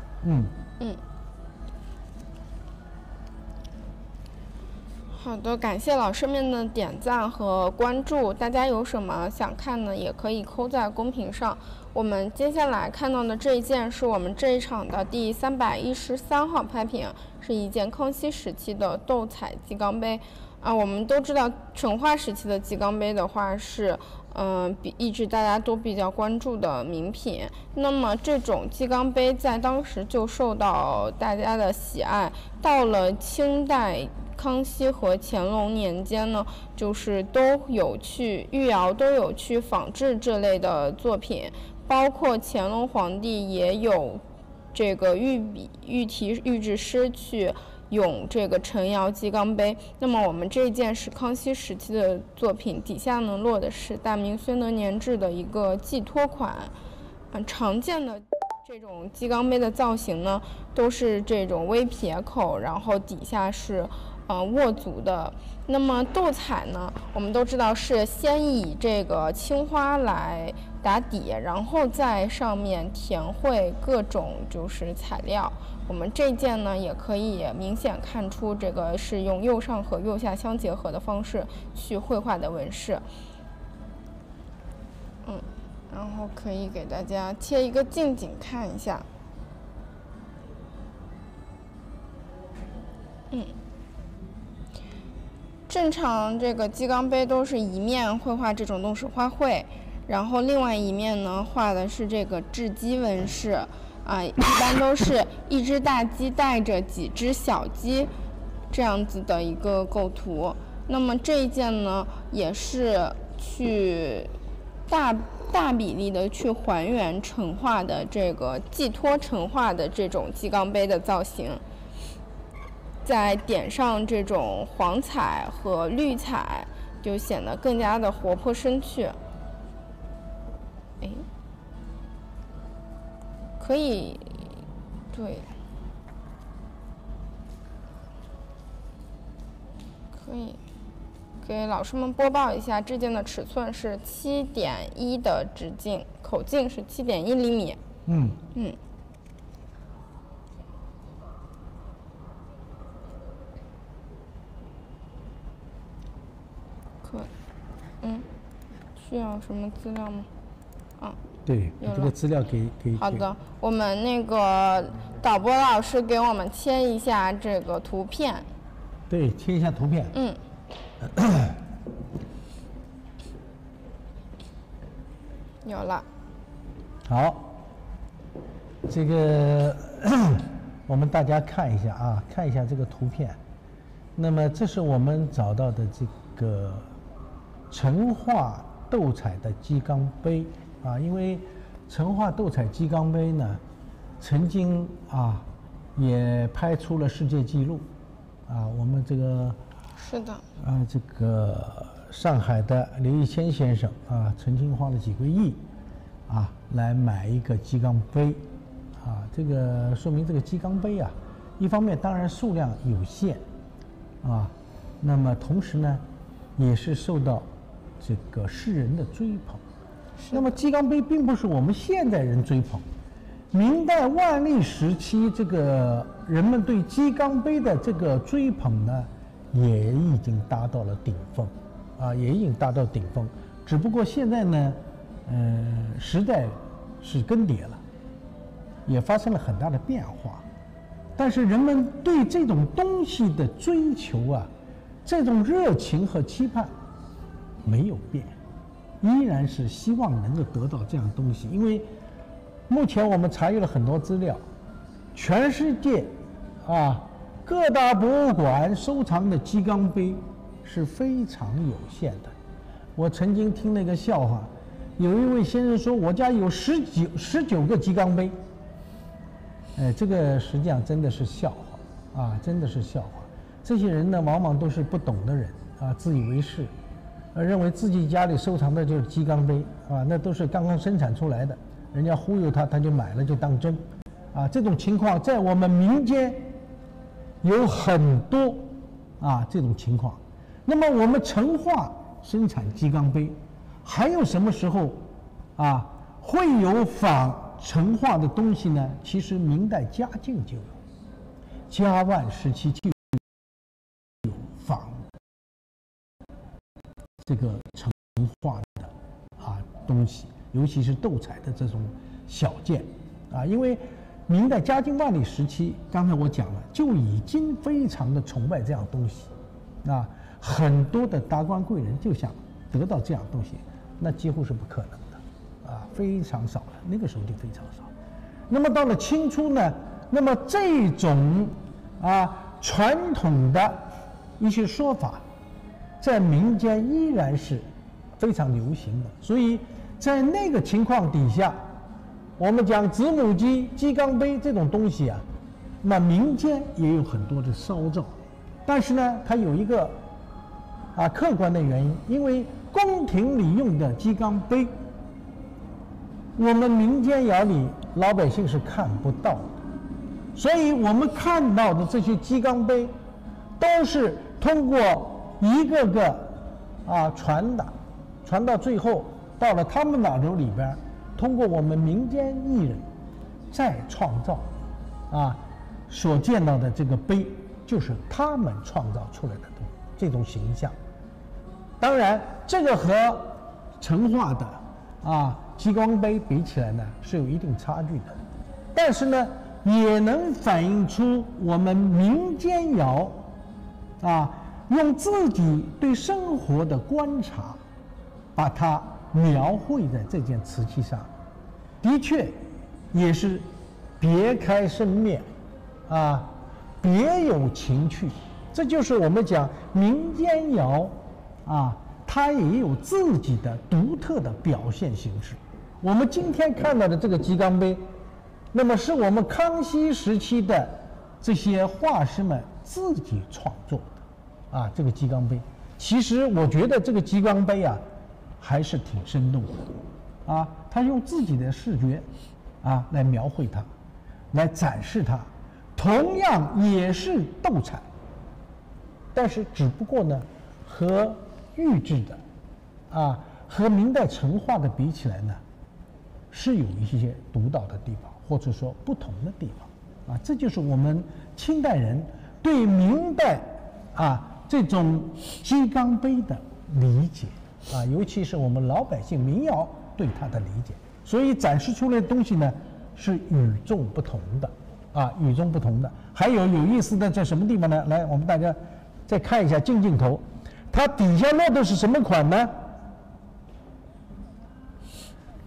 Speaker 1: 好的，感谢老师们的点赞和关注。大家有什么想看的，也可以扣在公屏上。我们接下来看到的这一件是我们这一场的第313号拍品，是一件康熙时期的斗彩鸡缸杯。我们都知道成化时期的鸡缸杯的话是一直大家都比较关注的名品。那么这种鸡缸杯在当时就受到大家的喜爱，到了清代康熙和乾隆年间呢，就是御窑都有去仿制这类的作品，包括乾隆皇帝也有这个御制师去用这个陈窑鸡缸杯。那么我们这一件是康熙时期的作品，底下呢落的是大明宣德年制的一个寄托款。常见的这种鸡缸杯的造型呢，都是这种微撇口，然后底下是握足的。那么斗彩呢，我们都知道是先以这个青花来打底，然后在上面填绘各种就是材料。我们这件呢也可以明显看出这个是用右上和右下相结合的方式去绘画的纹饰。然后可以给大家切一个近景看一下。正常这个鸡缸杯都是一面绘画这种动式花卉，然后另外一面呢画的是这个雉鸡纹饰，一般都是一只大鸡带着几只小鸡这样子的一个构图。那么这一件呢，也是去大比例的去还原成画的这个寄托成画的这种鸡缸杯的造型。再点上这种黄彩和绿彩，就显得更加的活泼生趣。可以，对，可以给老师们播报一下，这件的尺寸是7.1的直径，口径是7.1厘米。需要什么资料吗？
Speaker 3: 对，这个资料给。
Speaker 1: 好的，我们那个导播老师给我们切一下这个图片。
Speaker 3: 对，切一下图片。
Speaker 1: 有了。
Speaker 3: 好，这个我们大家看一下啊，看一下这个图片。那么这是我们找到的这个成画斗彩的鸡缸杯啊，因为成画斗彩鸡缸杯呢，曾经也拍出了世界纪录啊。我们这个
Speaker 1: 是的
Speaker 3: 这个上海的刘义谦先生曾经花了几个亿来买一个鸡缸杯这个说明这个鸡缸杯一方面当然数量有限那么同时呢，也是受到这个世人的追捧。那么鸡缸杯并不是我们现代人追捧，明代万历时期，这个人们对鸡缸杯的这个追捧呢，也已经达到了顶峰，也已经达到顶峰。只不过现在呢，时代是更迭了，也发生了很大的变化。但是人们对这种东西的追求这种热情和期盼没有变，依然是希望能够得到这样东西。因为目前我们查阅了很多资料，全世界各大博物馆收藏的鸡缸杯是非常有限的。我曾经听了一个笑话，有一位先生说我家有19个鸡缸杯，这个实际上真的是笑话真的是笑话。这些人呢，往往都是不懂的人自以为是，认为自己家里收藏的就是鸡缸杯那都是刚刚生产出来的，人家忽悠他就买了就当真这种情况在我们民间有很多这种情况。那么我们成化生产鸡缸杯，还有什么时候会有仿成化的东西呢？其实明代嘉靖就有，嘉万时期就有仿这个成化的东西，尤其是斗彩的这种小件因为明代嘉靖万历时期，刚才我讲了，就已经非常的崇拜这样东西很多的达官贵人就想得到这样东西，那几乎是不可能的非常少了，那个时候就非常少。那么到了清初呢，那么这种传统的一些说法在民间依然是非常流行的。所以在那个情况底下，我们讲子母鸡、鸡缸杯这种东西那民间也有很多的烧造。但是呢，它有一个客观的原因，因为宫廷里用的鸡缸杯，我们民间窑里老百姓是看不到的，所以我们看到的这些鸡缸杯都是通过一个个传达，传到最后到了他们脑里边，通过我们民间艺人再创造，所见到的这个碑，就是他们创造出来的这种形象。当然，这个和成化的激光碑比起来呢，是有一定差距的，但是呢，也能反映出我们民间窑用自己对生活的观察，把它描绘在这件瓷器上，的确也是别开生面别有情趣。这就是我们讲民间窑它也有自己的独特的表现形式。我们今天看到的这个鸡缸杯，那么是我们康熙时期的这些画师们自己创作的这个鸡缸杯。其实我觉得这个鸡缸杯还是挺生动的他用自己的视觉来描绘它，来展示它，同样也是斗彩，但是只不过呢，和玉制的和明代成化的比起来呢，是有一些独到的地方，或者说不同的地方这就是我们清代人对明代这种鸡缸杯的理解尤其是我们老百姓民谣对它的理解，所以展示出来的东西呢是与众不同的与众不同的。还有意思的在什么地方呢？来，我们大家再看一下镜头，它底下落的是什么款呢？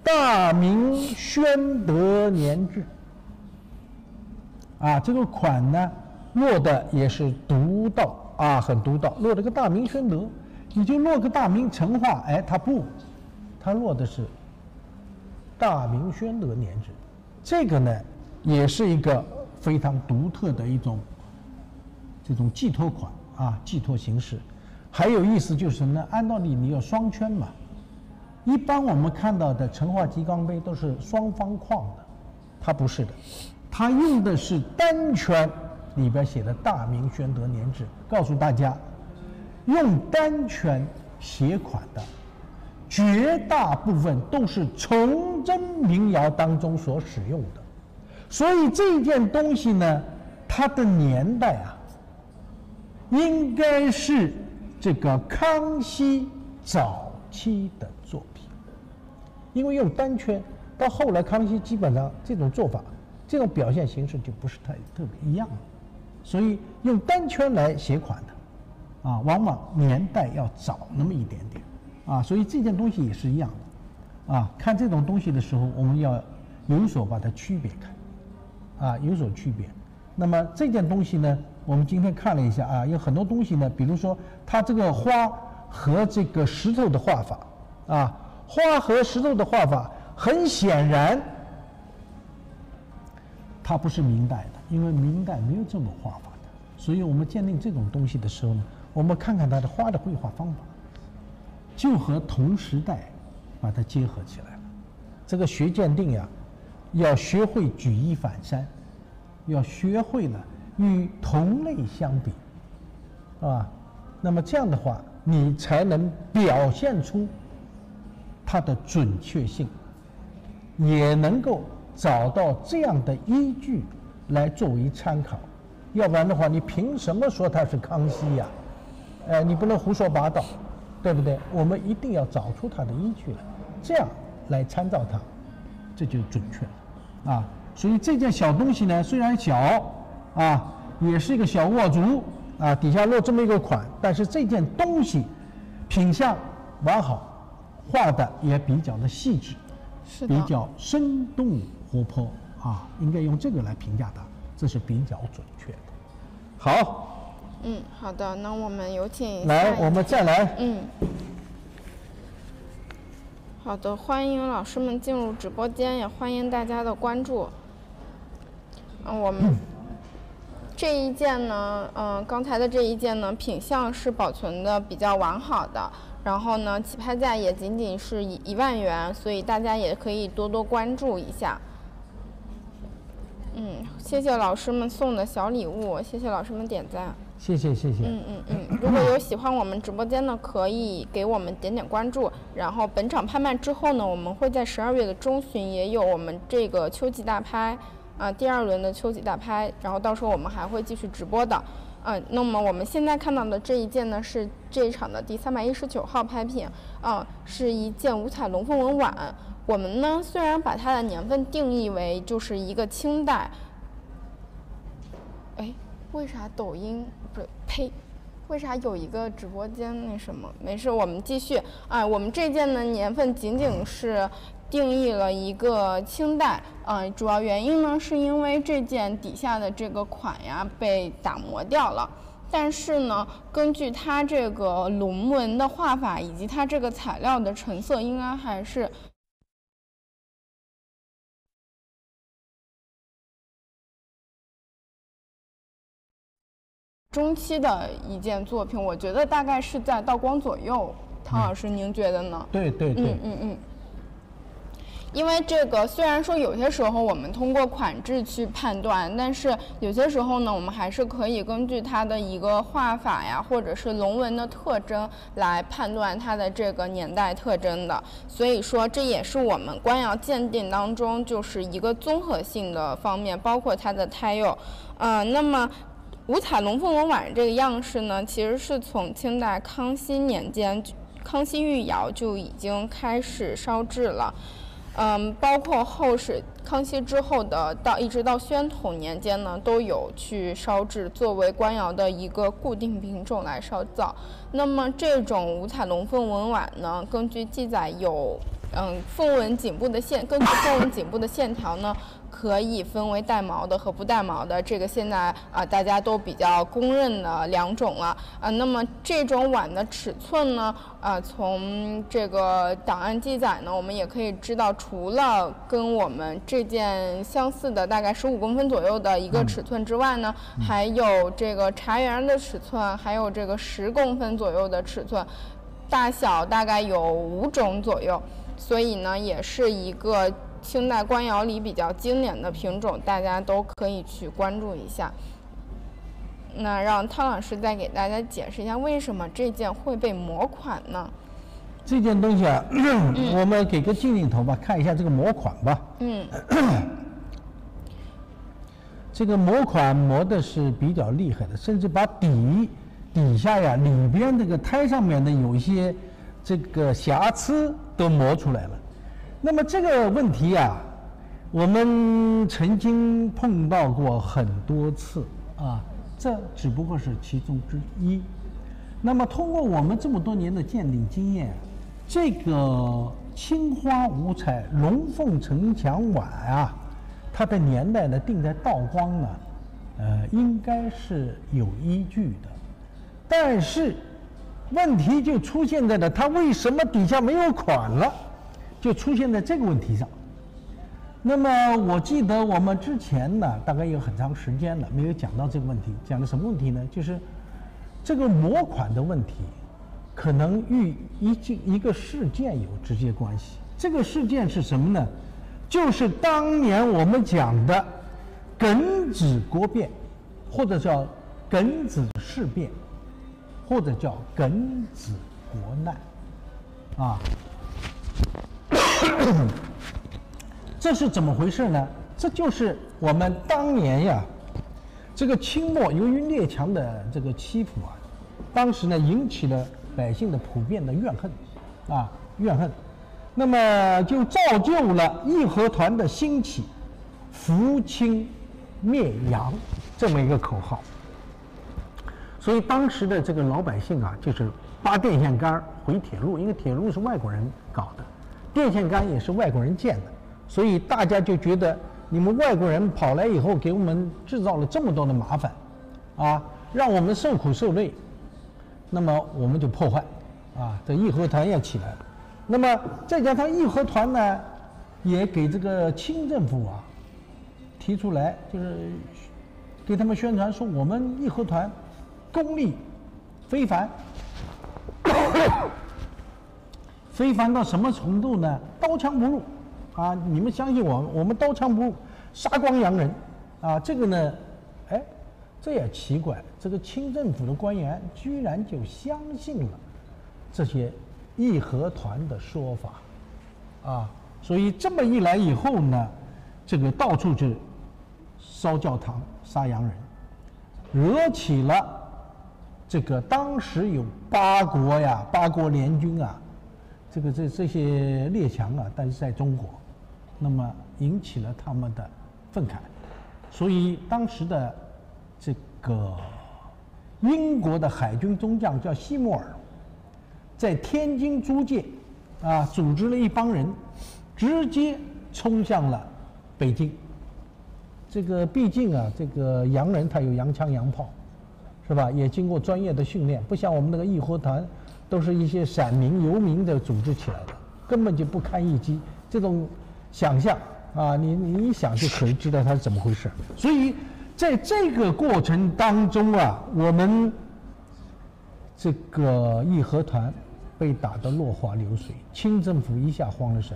Speaker 3: 大明宣德年制这个款呢落的也是独到很独到，落了个大明宣德，你就落个大明成化，它落的是大明宣德年制。这个呢也是一个非常独特的一种这种寄托款寄托形式。还有意思就是什么呢？按道理你要双圈嘛，一般我们看到的成化鸡缸杯都是双方框的，它不是的，它用的是单圈，里边写的大明宣德年制，告诉大家用单圈写款的绝大部分都是崇祯民窑当中所使用的。所以这件东西呢，它的年代应该是这个康熙早期的作品，因为用单圈，到后来康熙基本上这种做法，这种表现形式就不是特别一样了，所以用单圈来写款的往往年代要早那么一点点所以这件东西也是一样的看这种东西的时候，我们要有所把它区别开有所区别。那么这件东西呢，我们今天看了一下有很多东西呢，比如说它这个花和这个石头的画法花和石头的画法很显然它不是明代的，因为明代没有这么画法的。所以我们鉴定这种东西的时候呢，我们看看它的花的绘画方法，就和同时代把它结合起来了。这个学鉴定要学会举一反三，要学会了与同类相比那么这样的话，你才能表现出它的准确性，也能够找到这样的依据来作为参考。要不然的话，你凭什么说它是康熙你不能胡说八道，对不对？我们一定要找出它的依据来，这样来参照它，这就准确了所以这件小东西呢，虽然小也是一个小握足底下落这么一个款，但是这件东西品相完好，画的也比较的细致，比较生动活泼应该用这个来评价它，这是比较准确的。好，
Speaker 1: 好的，那我们有请
Speaker 3: 来，我们再来。
Speaker 1: 好的，欢迎老师们进入直播间，也欢迎大家的关注。我们这一件呢，刚才的这一件呢，品相是保存的比较完好的，然后呢，起拍价也仅仅是1万元，所以大家也可以多多关注一下。谢谢老师们送的小礼物，谢谢老师们点赞。
Speaker 3: 谢谢谢谢。
Speaker 1: 如果有喜欢我们直播间呢，可以给我们点点关注。然后本场拍卖之后呢，我们会在12月的中旬也有我们这个秋季大拍，第2轮的秋季大拍。然后到时候我们还会继续直播的。那么我们现在看到的这一件呢，是这一场的第319号拍品，是一件五彩龙凤纹碗。我们呢虽然把它的年份定义为就是一个清代，为啥抖音不是呸？为啥有一个直播间那什么？没事，我们继续。我们这件的年份仅仅是定义了一个清代，主要原因呢是因为这件底下的这个款呀被打磨掉了。但是呢，根据它这个龙纹的画法以及它这个材料的成色，应该还是中期的一件作品，我觉得大概是在道光左右。唐老师，您觉得呢？
Speaker 3: 对。
Speaker 1: 因为这个虽然说有些时候我们通过款制去判断，但是有些时候呢，我们还是可以根据它的一个画法呀，或者是龙纹的特征来判断它的这个年代特征的。所以说，这也是我们官窑鉴定当中就是一个综合性的方面，包括它的胎釉。那么五彩龙凤纹碗这个样式呢，其实是从清代康熙年间，康熙御窑就已经开始烧制了。包括后世康熙之后的一直到宣统年间呢，都有去烧制作为官窑的一个固定品种来烧造。那么这种五彩龙凤纹碗呢，根据记载有凤纹颈部的根据凤纹颈部的线条呢，可以分为带毛的和不带毛的，这个现在大家都比较公认的2种了。那么这种碗的尺寸呢，从这个档案记载呢，我们也可以知道，除了跟我们这件相似的大概15公分左右的一个尺寸之外呢，还有这个茶园的尺寸，还有这个10公分左右的尺寸，大小大概有5种左右。所以呢，也是一个清代官窑里比较经典的品种，大家都可以去关注一下。那让汤老师再给大家解释一下，为什么这件会被磨款呢？
Speaker 3: 这件东西啊，我们给个近镜头吧，看一下这个磨款吧。这个磨款磨的是比较厉害的，甚至把底下呀里边这个胎上面的有一些这个瑕疵都磨出来了。那么这个问题啊，我们曾经碰到过很多次啊，这只不过是其中之一。那么通过我们这么多年的鉴定经验，这个青花五彩龙凤城墙碗啊，它的年代呢定在道光呢，应该是有依据的。但是问题就出现在了，它为什么底下没有款了？就出现在这个问题上。那么我记得我们之前呢，大概有很长时间了没有讲到这个问题。讲的什么问题呢？就是这个磨款的问题，可能与一个事件有直接关系。这个事件是什么呢？就是当年我们讲的庚子国变，或者叫庚子事变，或者叫庚子国难，啊。这是怎么回事呢？这就是我们当年呀，这个清末由于列强的这个欺负啊，当时呢引起了百姓的普遍的怨恨，那么就造就了义和团的兴起，扶清灭洋这么一个口号。所以当时的这个老百姓啊，就是扒电线杆回铁路，因为铁路是外国人搞的，电线杆也是外国人建的，所以大家就觉得你们外国人跑来以后给我们制造了这么多的麻烦，啊，让我们受苦受累，那么我们就破坏，啊，这义和团也起来了。那么再加上义和团呢，也给这个清政府啊提出来，就是给他们宣传说我们义和团功力非凡。非凡到什么程度呢？刀枪不入，啊！你们相信我们刀枪不入，杀光洋人，啊！这个呢，哎，这也奇怪，这个清政府的官员居然就相信了这些义和团的说法，啊，所以这么一来以后呢，这个到处就烧教堂、杀洋人，惹起了这个当时有八国联军啊，这些列强啊，但是在中国，那么引起了他们的愤慨，所以当时的这个英国的海军中将叫西莫尔，在天津租界啊，组织了一帮人，直接冲向了北京。这个毕竟啊，这个洋人他有洋枪洋炮，是吧？也经过专业的训练，不像我们那个义和团，都是一些散民游民的组织起来的，根本就不堪一击。这种想象啊，你一想就可以知道它是怎么回事。所以在这个过程当中啊，我们这个义和团被打得落花流水，清政府一下慌了神。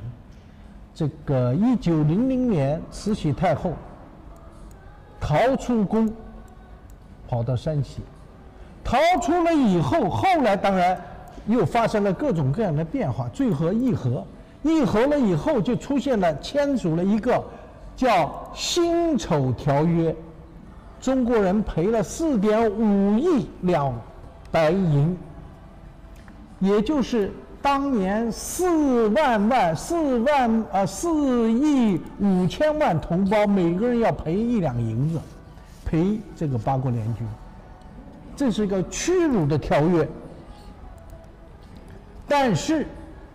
Speaker 3: 这个1900年，慈禧太后逃出宫，跑到山西，逃出了以后，后来当然又发生了各种各样的变化，最后议和了以后，就出现了签署了一个叫辛丑条约，中国人赔了4.5亿两白银，也就是当年4亿5千万同胞，每个人要赔1两银子，赔这个八国联军，这是一个屈辱的条约。但是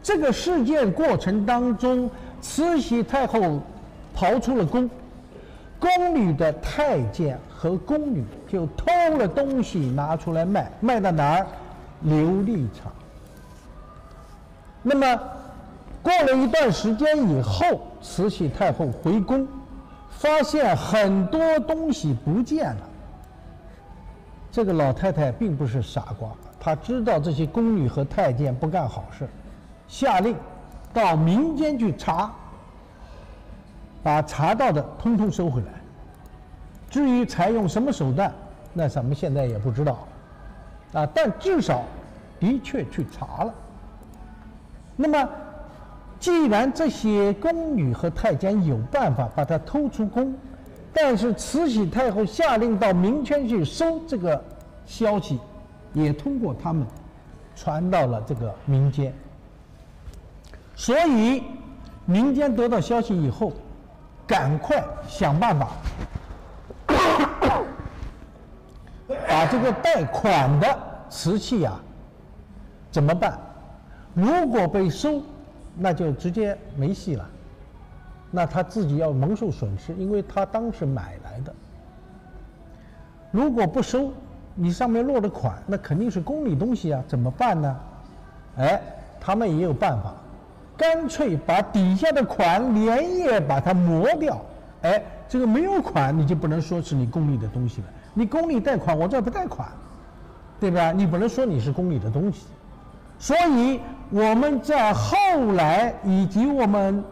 Speaker 3: 这个事件过程当中，慈禧太后逃出了宫，宫里的太监和宫女就偷了东西拿出来卖，卖到哪儿？琉璃厂。那么过了一段时间以后，慈禧太后回宫，发现很多东西不见了。这个老太太并不是傻瓜，她知道这些宫女和太监不干好事，下令到民间去查，把查到的通通收回来。至于采用什么手段，那咱们现在也不知道，啊，但至少的确去查了。那么，既然这些宫女和太监有办法把它偷出宫，但是慈禧太后下令到民间去收，这个消息也通过他们传到了这个民间，所以民间得到消息以后，赶快想办法把这个贷款的瓷器啊怎么办？如果被收，那就直接没戏了，那他自己要蒙受损失，因为他当时买来的。如果不收，你上面落的款，那肯定是宫里东西啊，怎么办呢？哎，他们也有办法，干脆把底下的款连夜把它磨掉。哎，这个没有款，你就不能说是你宫里的东西了。你宫里贷款，我这不贷款，对吧？你不能说你是宫里的东西。所以我们在后来以及我们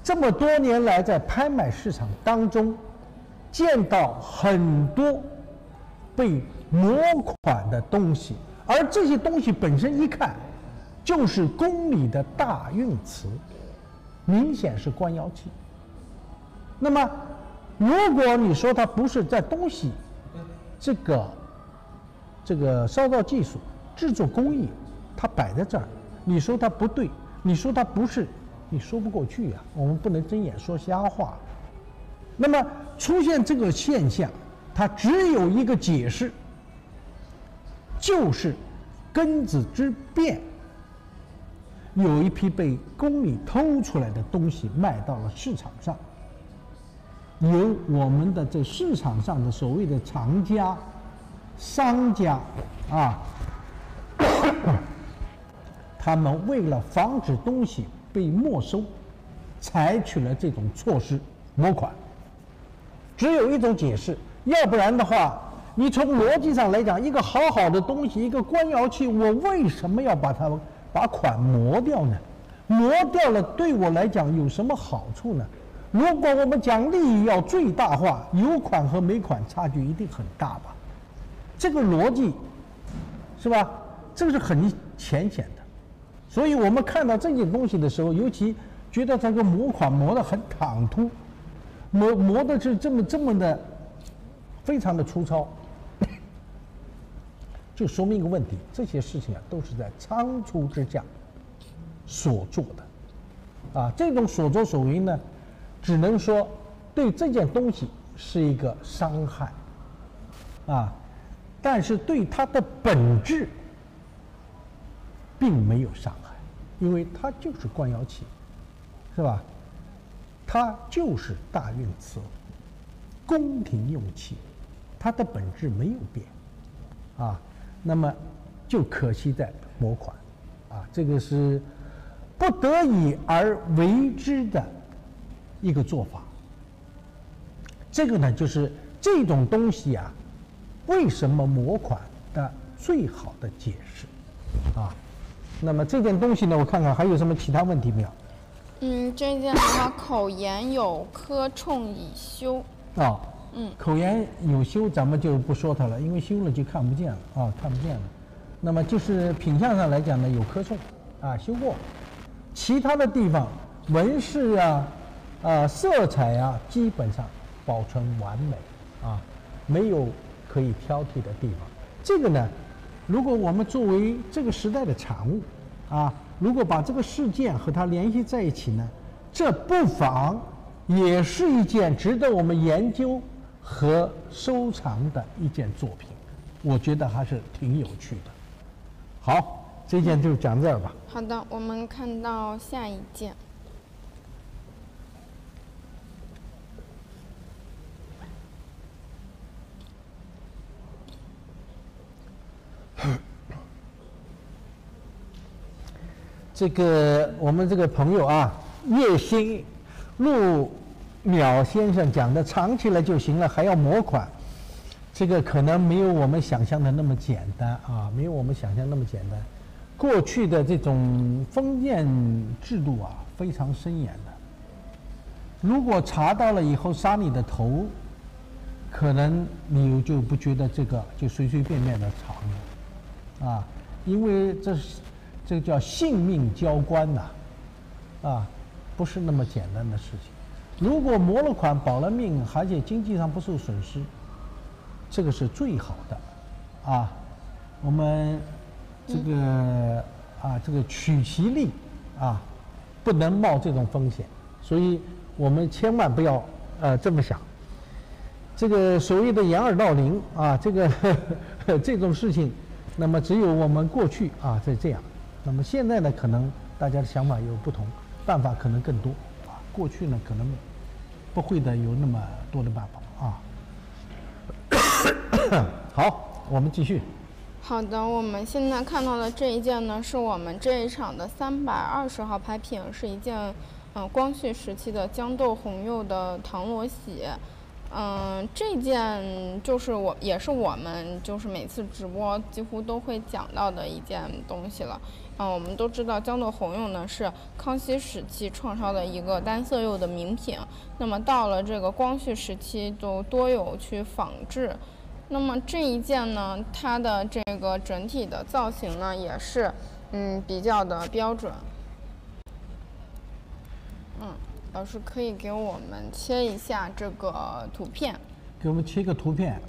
Speaker 3: 这么多年来在拍卖市场当中，见到很多被磨款的东西，而这些东西本身一看就是宫里的大运瓷，明显是官窑器。那么如果你说它不是在东西这个烧造技术、制作工艺，它摆在这儿，你说它不对，你说它不是，你说不过去啊。我们不能睁眼说瞎话。那么出现这个现象，它只有一个解释，就是庚子之变，有一批被宫里偷出来的东西卖到了市场上，由我们的这市场上的所谓的藏家、商家啊，他们为了防止东西被没收，采取了这种措施，磨款。只有一种解释，要不然的话，你从逻辑上来讲，一个好好的东西，一个官窑器，我为什么要把款磨掉呢？磨掉了对我来讲有什么好处呢？如果我们讲利益要最大化，有款和没款差距一定很大吧？这个逻辑是吧？这个是很浅显的。所以我们看到这件东西的时候，尤其觉得这个模款磨得很唐突，磨的是这么的非常的粗糙，就说明一个问题：这些事情啊都是在仓促之下所做的，啊，这种所作所为呢，只能说对这件东西是一个伤害，啊，但是对它的本质并没有伤害，因为它就是官窑器，是吧？它就是大运瓷，宫廷用器，它的本质没有变，啊，那么就可惜在模款，啊，这个是不得已而为之的一个做法。这个呢，就是这种东西啊，为什么模款的最好的解释，啊。那么这件东西呢，我看看还有什么其他问题没有？
Speaker 1: 这件的话，口沿有磕冲已修。
Speaker 3: 哦，口沿有修，咱们就不说它了，因为修了就看不见了啊，看不见了。那么就是品相上来讲呢，有磕冲，啊，修过。其他的地方纹饰啊、色彩啊，基本上保存完美啊，没有可以挑剔的地方。这个呢，如果我们作为这个时代的产物啊，如果把这个事件和它联系在一起呢，这不妨也是一件值得我们研究和收藏的一件作品，我觉得还是挺有趣的。好，这件就讲这儿吧。
Speaker 1: 好的，我们看到下一件。
Speaker 3: 这个我们这个朋友啊，叶兴陆淼先生讲的藏起来就行了，还要模款，这个可能没有我们想象的那么简单啊，没有我们想象那么简单。过去的这种封建制度啊，非常森严的。如果查到了以后杀你的头，可能你就不觉得这个就随随便便的藏了，啊，因为这叫性命交关呐，啊，不是那么简单的事情。如果模了款保了命，而且经济上不受损失，这个是最好的，啊，我们这个这个取其利啊，不能冒这种风险，所以我们千万不要这么想。这个所谓的掩耳盗铃啊，这个这种事情，那么只有我们过去啊在这样。那么现在呢，可能大家的想法有不同，办法可能更多啊。过去呢，可能不会的有那么多的办法啊。好，我们继续。
Speaker 1: 好的，我们现在看到的这一件呢，是我们这一场的320号拍品，是一件光绪时期的豇豆红釉的唐螺玺。这件就是也是我们就是每次直播几乎都会讲到的一件东西了。我们都知道豇豆红釉呢是康熙时期创烧的一个单色釉的名品，那么到了这个光绪时期就多有去仿制。那么这一件呢，它的这个整体的造型呢也是比较的标准。老师可以给我们切一下这个图片。
Speaker 3: 给我们切个图片。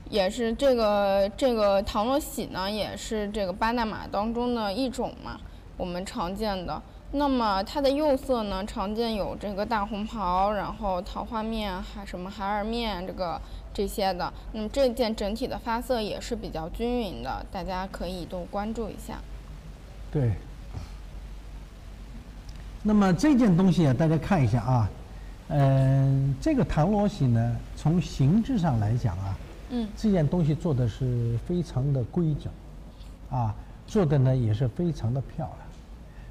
Speaker 1: 也是这个唐螺玺呢，也是这个巴拿马当中的一种嘛，我们常见的。那么它的釉色呢，常见有这个大红袍，然后桃花面，还什么孩儿面这些的。那么这件整体的发色也是比较均匀的，大家可以都关注一下。
Speaker 3: 对。那么这件东西啊，大家看一下啊，这个唐螺玺呢，从形制上来讲啊，这件东西做的是非常的规整，啊，做的呢也是非常的漂亮。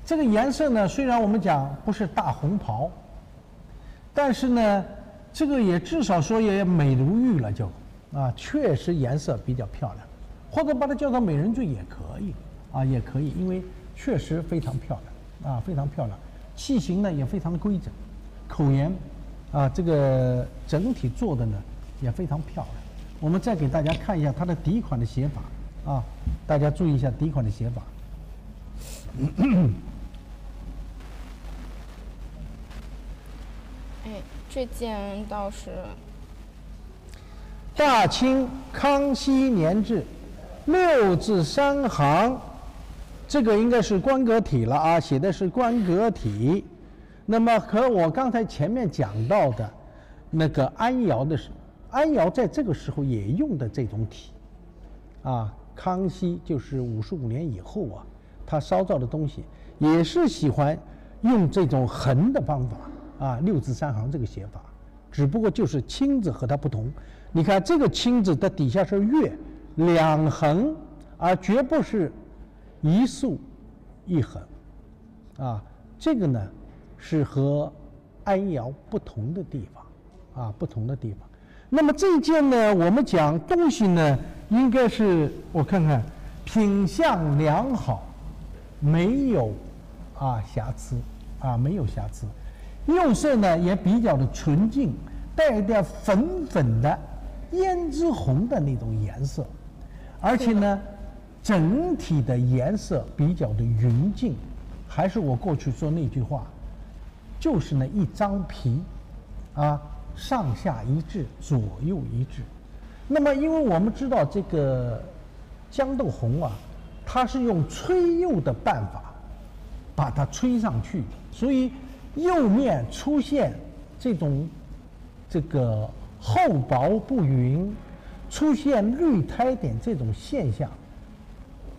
Speaker 3: 这个颜色呢，虽然我们讲不是大红袍，但是呢，这个也至少说也美如玉了就，啊，确实颜色比较漂亮，或者把它叫做美人坠也可以，啊，也可以，因为确实非常漂亮，啊，非常漂亮。器型呢也非常的规整，口沿啊这个整体做的呢也非常漂亮。我们再给大家看一下它的底款的写法啊，大家注意一下底款的写法。
Speaker 1: 哎，这件倒是
Speaker 3: 大清康熙年制，6字3行，这个应该是官格体了啊，写的是官格体。那么和我刚才前面讲到的那个安窑的安窑在这个时候也用的这种体，啊，康熙就是55年以后啊，他烧造的东西也是喜欢用这种横的方法啊，6字3行这个写法，只不过就是青字和它不同。你看这个青字的底下是月，2横，而绝不是一竖一横，啊，这个呢是和安窑不同的地方，啊，不同的地方。那么这件呢，我们讲东西呢，应该是我看看，品相良好，没有瑕疵，没有瑕疵。釉色呢也比较的纯净，带一点粉粉的胭脂红的那种颜色，而且呢，整体的颜色比较的匀净。还是我过去说那句话，就是那一张皮，上下一致，左右一致。那么，因为我们知道这个豇豆红啊，它是用吹釉的办法把它吹上去，所以釉面出现这个厚薄不匀，出现绿苔点这种现象，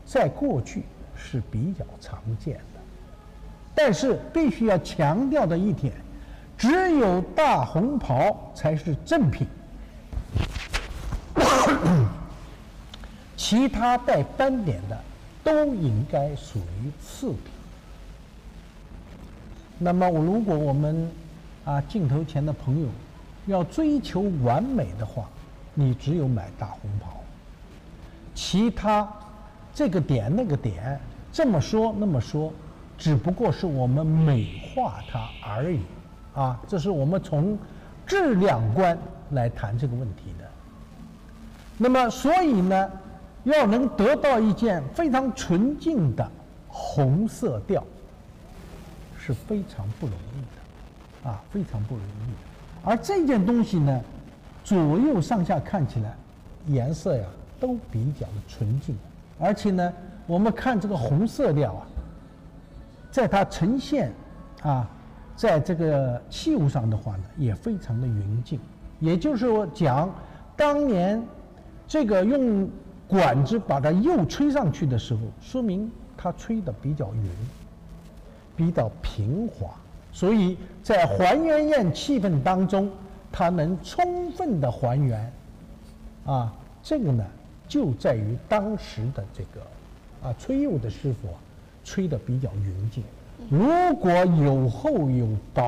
Speaker 3: 在过去是比较常见的。但是必须要强调的一点，只有大红袍才是正品，其他带斑点的都应该属于次品。那么如果我们镜头前的朋友要追求完美的话，你只有买大红袍，其他这个点那个点，这么说那么说，只不过是我们美化它而已这是我们从质量观来谈这个问题的。那么所以呢，要能得到一件非常纯净的红色调是非常不容易的非常不容易的。而这件东西呢，左右上下看起来颜色呀都比较的纯净，而且呢，我们看这个红色调在它呈现在这个器物上的话呢，也非常的匀净。也就是说讲，当年这个用管子把它釉吹上去的时候，说明它吹得比较匀，比较平滑，所以在还原宴气氛当中，它能充分的还原这个呢就在于当时的这个吹釉的师傅吹得比较匀净。如果有厚有薄，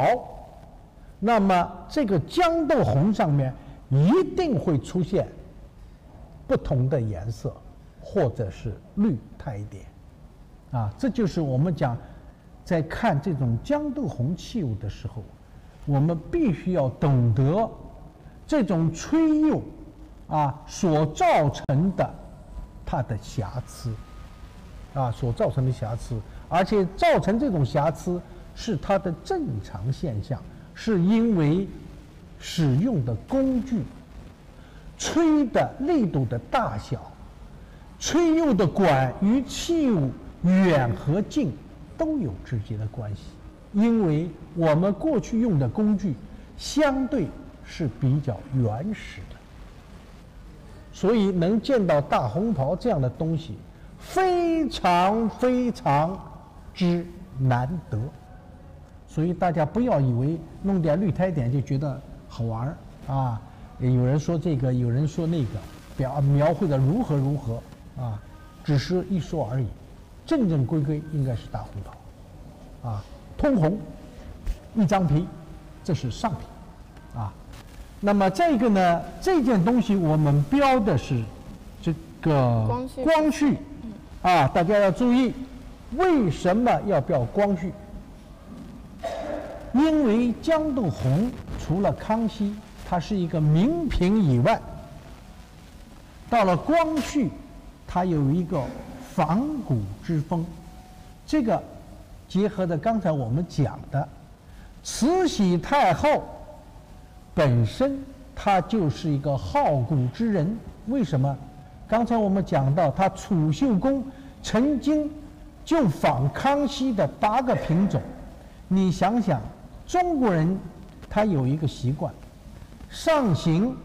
Speaker 3: 那么这个豇豆红上面一定会出现不同的颜色，或者是绿苔点这就是我们讲在看这种豇豆红器物的时候，我们必须要懂得这种吹釉所造成的它的瑕疵所造成的瑕疵，而且造成这种瑕疵是它的正常现象，是因为使用的工具、吹的力度的大小、吹釉的管与器物远和近都有直接的关系。因为我们过去用的工具相对是比较原始的，所以能见到大红袍这样的东西非常非常之难得。所以大家不要以为弄点绿苔点就觉得好玩有人说这个，有人说那个，描绘的如何如何只是一说而已。正正规规应该是大红袍通红，一张皮，这是上品那么这个呢，这件东西我们标的是这个光绪大家要注意，为什么要标光绪？因为江斗红除了康熙他是一个名品以外，到了光绪，他有一个仿古之风。这个结合着刚才我们讲的，慈禧太后本身她就是一个好古之人。为什么？刚才我们讲到，他储秀宫曾经就仿康熙的8个品种。你想想，中国人他有一个习惯，上行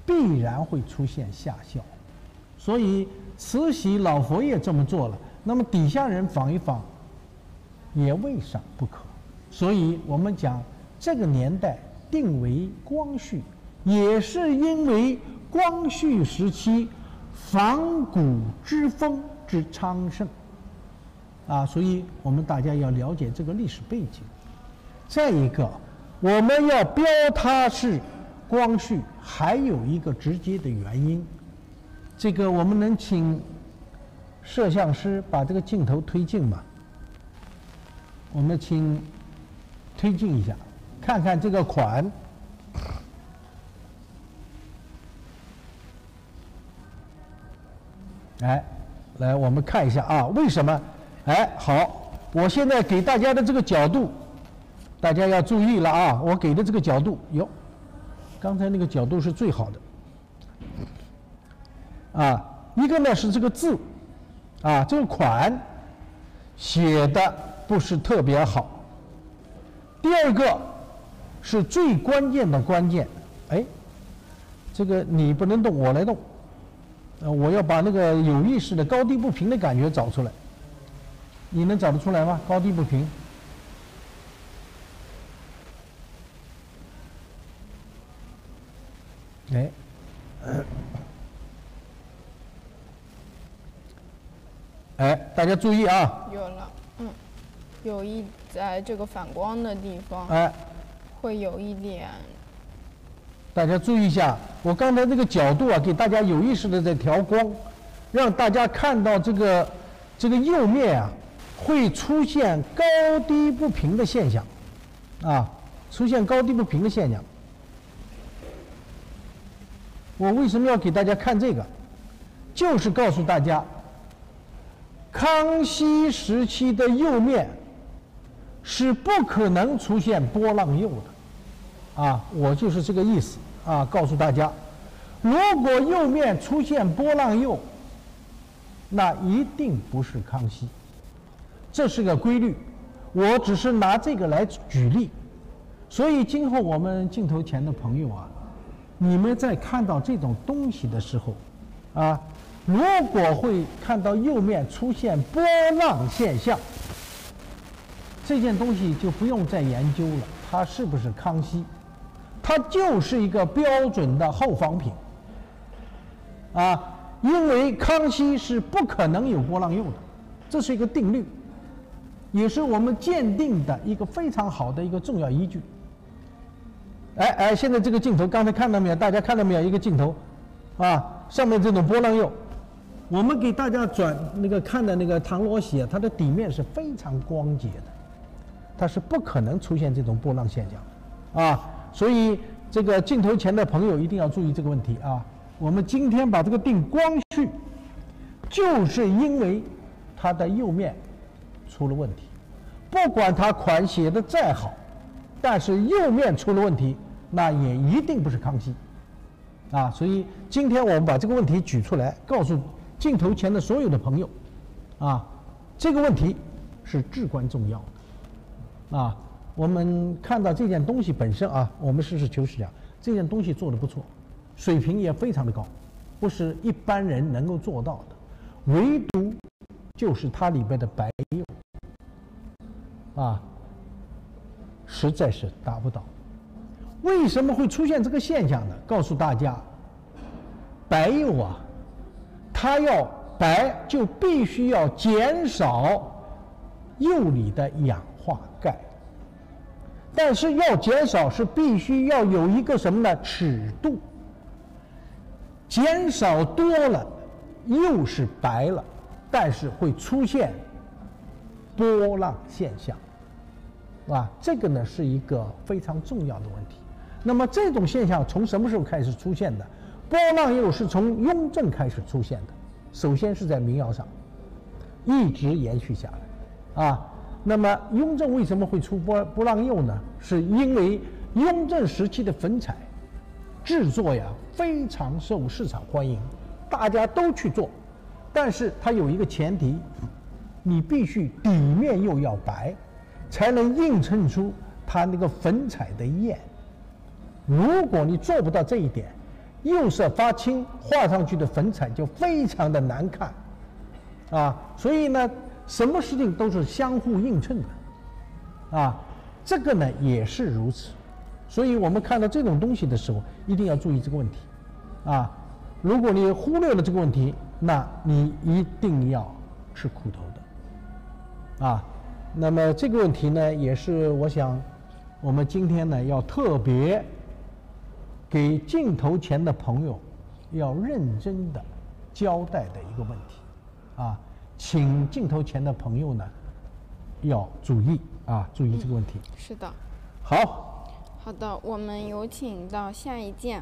Speaker 3: 必然会出现下效，所以慈禧老佛爷这么做了，那么底下人仿一仿也未尝不可。所以我们讲这个年代定为光绪，也是因为光绪时期仿古之风之昌盛啊，所以我们大家要了解这个历史背景。再一个，我们要标它是光绪，还有一个直接的原因。这个我们能请摄像师把这个镜头推进吗？我们请推进一下，看看这个款。哎，来我们看一下啊，为什么？哎，好，我现在给大家的这个角度，大家要注意了啊！我给的这个角度，哟，刚才那个角度是最好的。啊，一个呢是这个字，啊，这个款写的不是特别好。第二个是最关键的关键，哎，这个你不能动，我来动。我要把那个有意识的高低不平的感觉找出来，你能找得出来吗？高低不平。哎，大家注意啊！
Speaker 1: 有了，有在这个反光的地方，
Speaker 3: 哎，
Speaker 1: 会有一点。
Speaker 3: 大家注意一下，我刚才这个角度啊，给大家有意识的在调光，让大家看到这个釉面啊，会出现高低不平的现象，啊，出现高低不平的现象。我为什么要给大家看这个？就是告诉大家，康熙时期的釉面是不可能出现波浪釉的，啊，我就是这个意思啊，告诉大家，如果釉面出现波浪釉，那一定不是康熙，这是个规律。我只是拿这个来举例，所以今后我们镜头前的朋友啊，你们在看到这种东西的时候，啊，如果会看到釉面出现波浪现象，这件东西就不用再研究了，它是不是康熙？它就是一个标准的后仿品，啊，因为康熙是不可能有波浪釉的，这是一个定律，也是我们鉴定的一个非常好的一个重要依据。哎，现在这个镜头，刚才看到没有？大家看到没有？一个镜头，啊，上面这种波浪釉，我们给大家转那个看的那个唐罗玺，它的底面是非常光洁的，它是不可能出现这种波浪现象，啊，所以这个镜头前的朋友一定要注意这个问题啊。我们今天把这个定光绪，就是因为它的釉面出了问题，不管它款写的再好，但是釉面出了问题，那也一定不是康熙，啊，所以今天我们把这个问题举出来，告诉镜头前的所有的朋友，啊，这个问题是至关重要的，啊，我们看到这件东西本身啊，我们实事求是讲，这件东西做得不错，水平也非常的高，不是一般人能够做到的，唯独就是它里边的白釉，啊，实在是达不到。为什么会出现这个现象呢？告诉大家，白釉啊，它要白就必须要减少釉里的氧化钙，但是要减少是必须要有一个什么呢？尺度，减少多了，釉是白了，但是会出现波浪现象。啊，这个呢是一个非常重要的问题。那么这种现象从什么时候开始出现的？波浪釉是从雍正开始出现的，首先是在民窑上，一直延续下来，啊，那么雍正为什么会出波浪釉呢？是因为雍正时期的粉彩制作呀非常受市场欢迎，大家都去做，但是它有一个前提，你必须底面釉要白，才能映衬出它那个粉彩的艳。如果你做不到这一点，釉色发青，画上去的粉彩就非常的难看，啊，所以呢，什么事情都是相互映衬的，啊，这个呢也是如此。所以我们看到这种东西的时候，一定要注意这个问题，啊，如果你忽略了这个问题，那你一定要吃苦头的，啊，那么这个问题呢，也是我想我们今天呢要特别给镜头前的朋友要认真的交代的一个问题，啊，请镜头前的朋友呢要注意啊，注意这个问题。
Speaker 1: 是的。
Speaker 3: 好。
Speaker 1: 好的，我们有请到下一件。